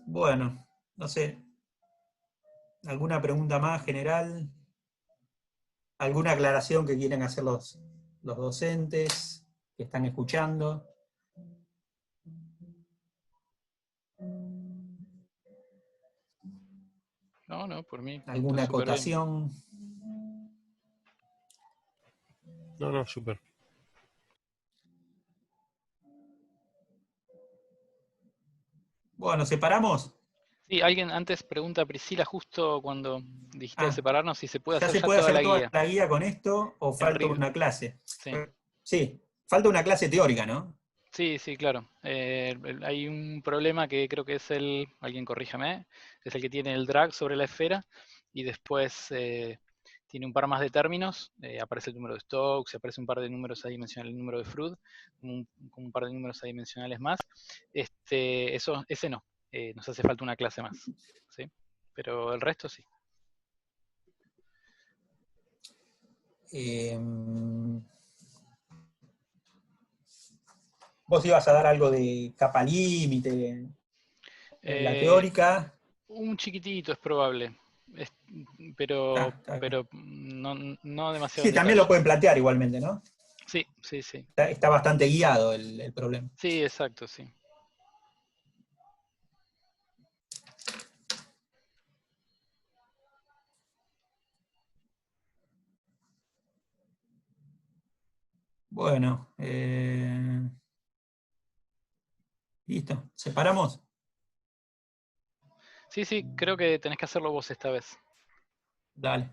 Bueno, no sé. ¿Alguna pregunta más general? ¿Alguna aclaración que quieren hacer los docentes que están escuchando? No, por mí. ¿Alguna está súper bien. acotación? No, súper. Bueno, ¿separamos? Sí, alguien antes pregunta a Priscila justo cuando dijiste de separarnos si se puede ¿Ya hacer se puede toda hacer la toda guía. la guía con esto o falta Enrique. una clase? Sí. Sí, falta una clase teórica, ¿no? Sí, claro. Hay un problema que creo que es alguien corríjame, es el que tiene el drag sobre la esfera y después tiene un par más de términos, aparece el número de Stokes, aparece un par de números adimensionales, el número de Froude, un par de números adimensionales más. Ese no, nos hace falta una clase más, ¿sí? Pero el resto sí. Vos ibas a dar algo de capa límite en la teórica. Un chiquitito es probable, pero Está bien. no demasiado Sí, en también detalle. lo pueden plantear igualmente, ¿no? Sí. Está bastante guiado el problema. Sí, exacto, sí. Bueno, listo. ¿Separamos? Sí, creo que tenés que hacerlo vos esta vez. Dale.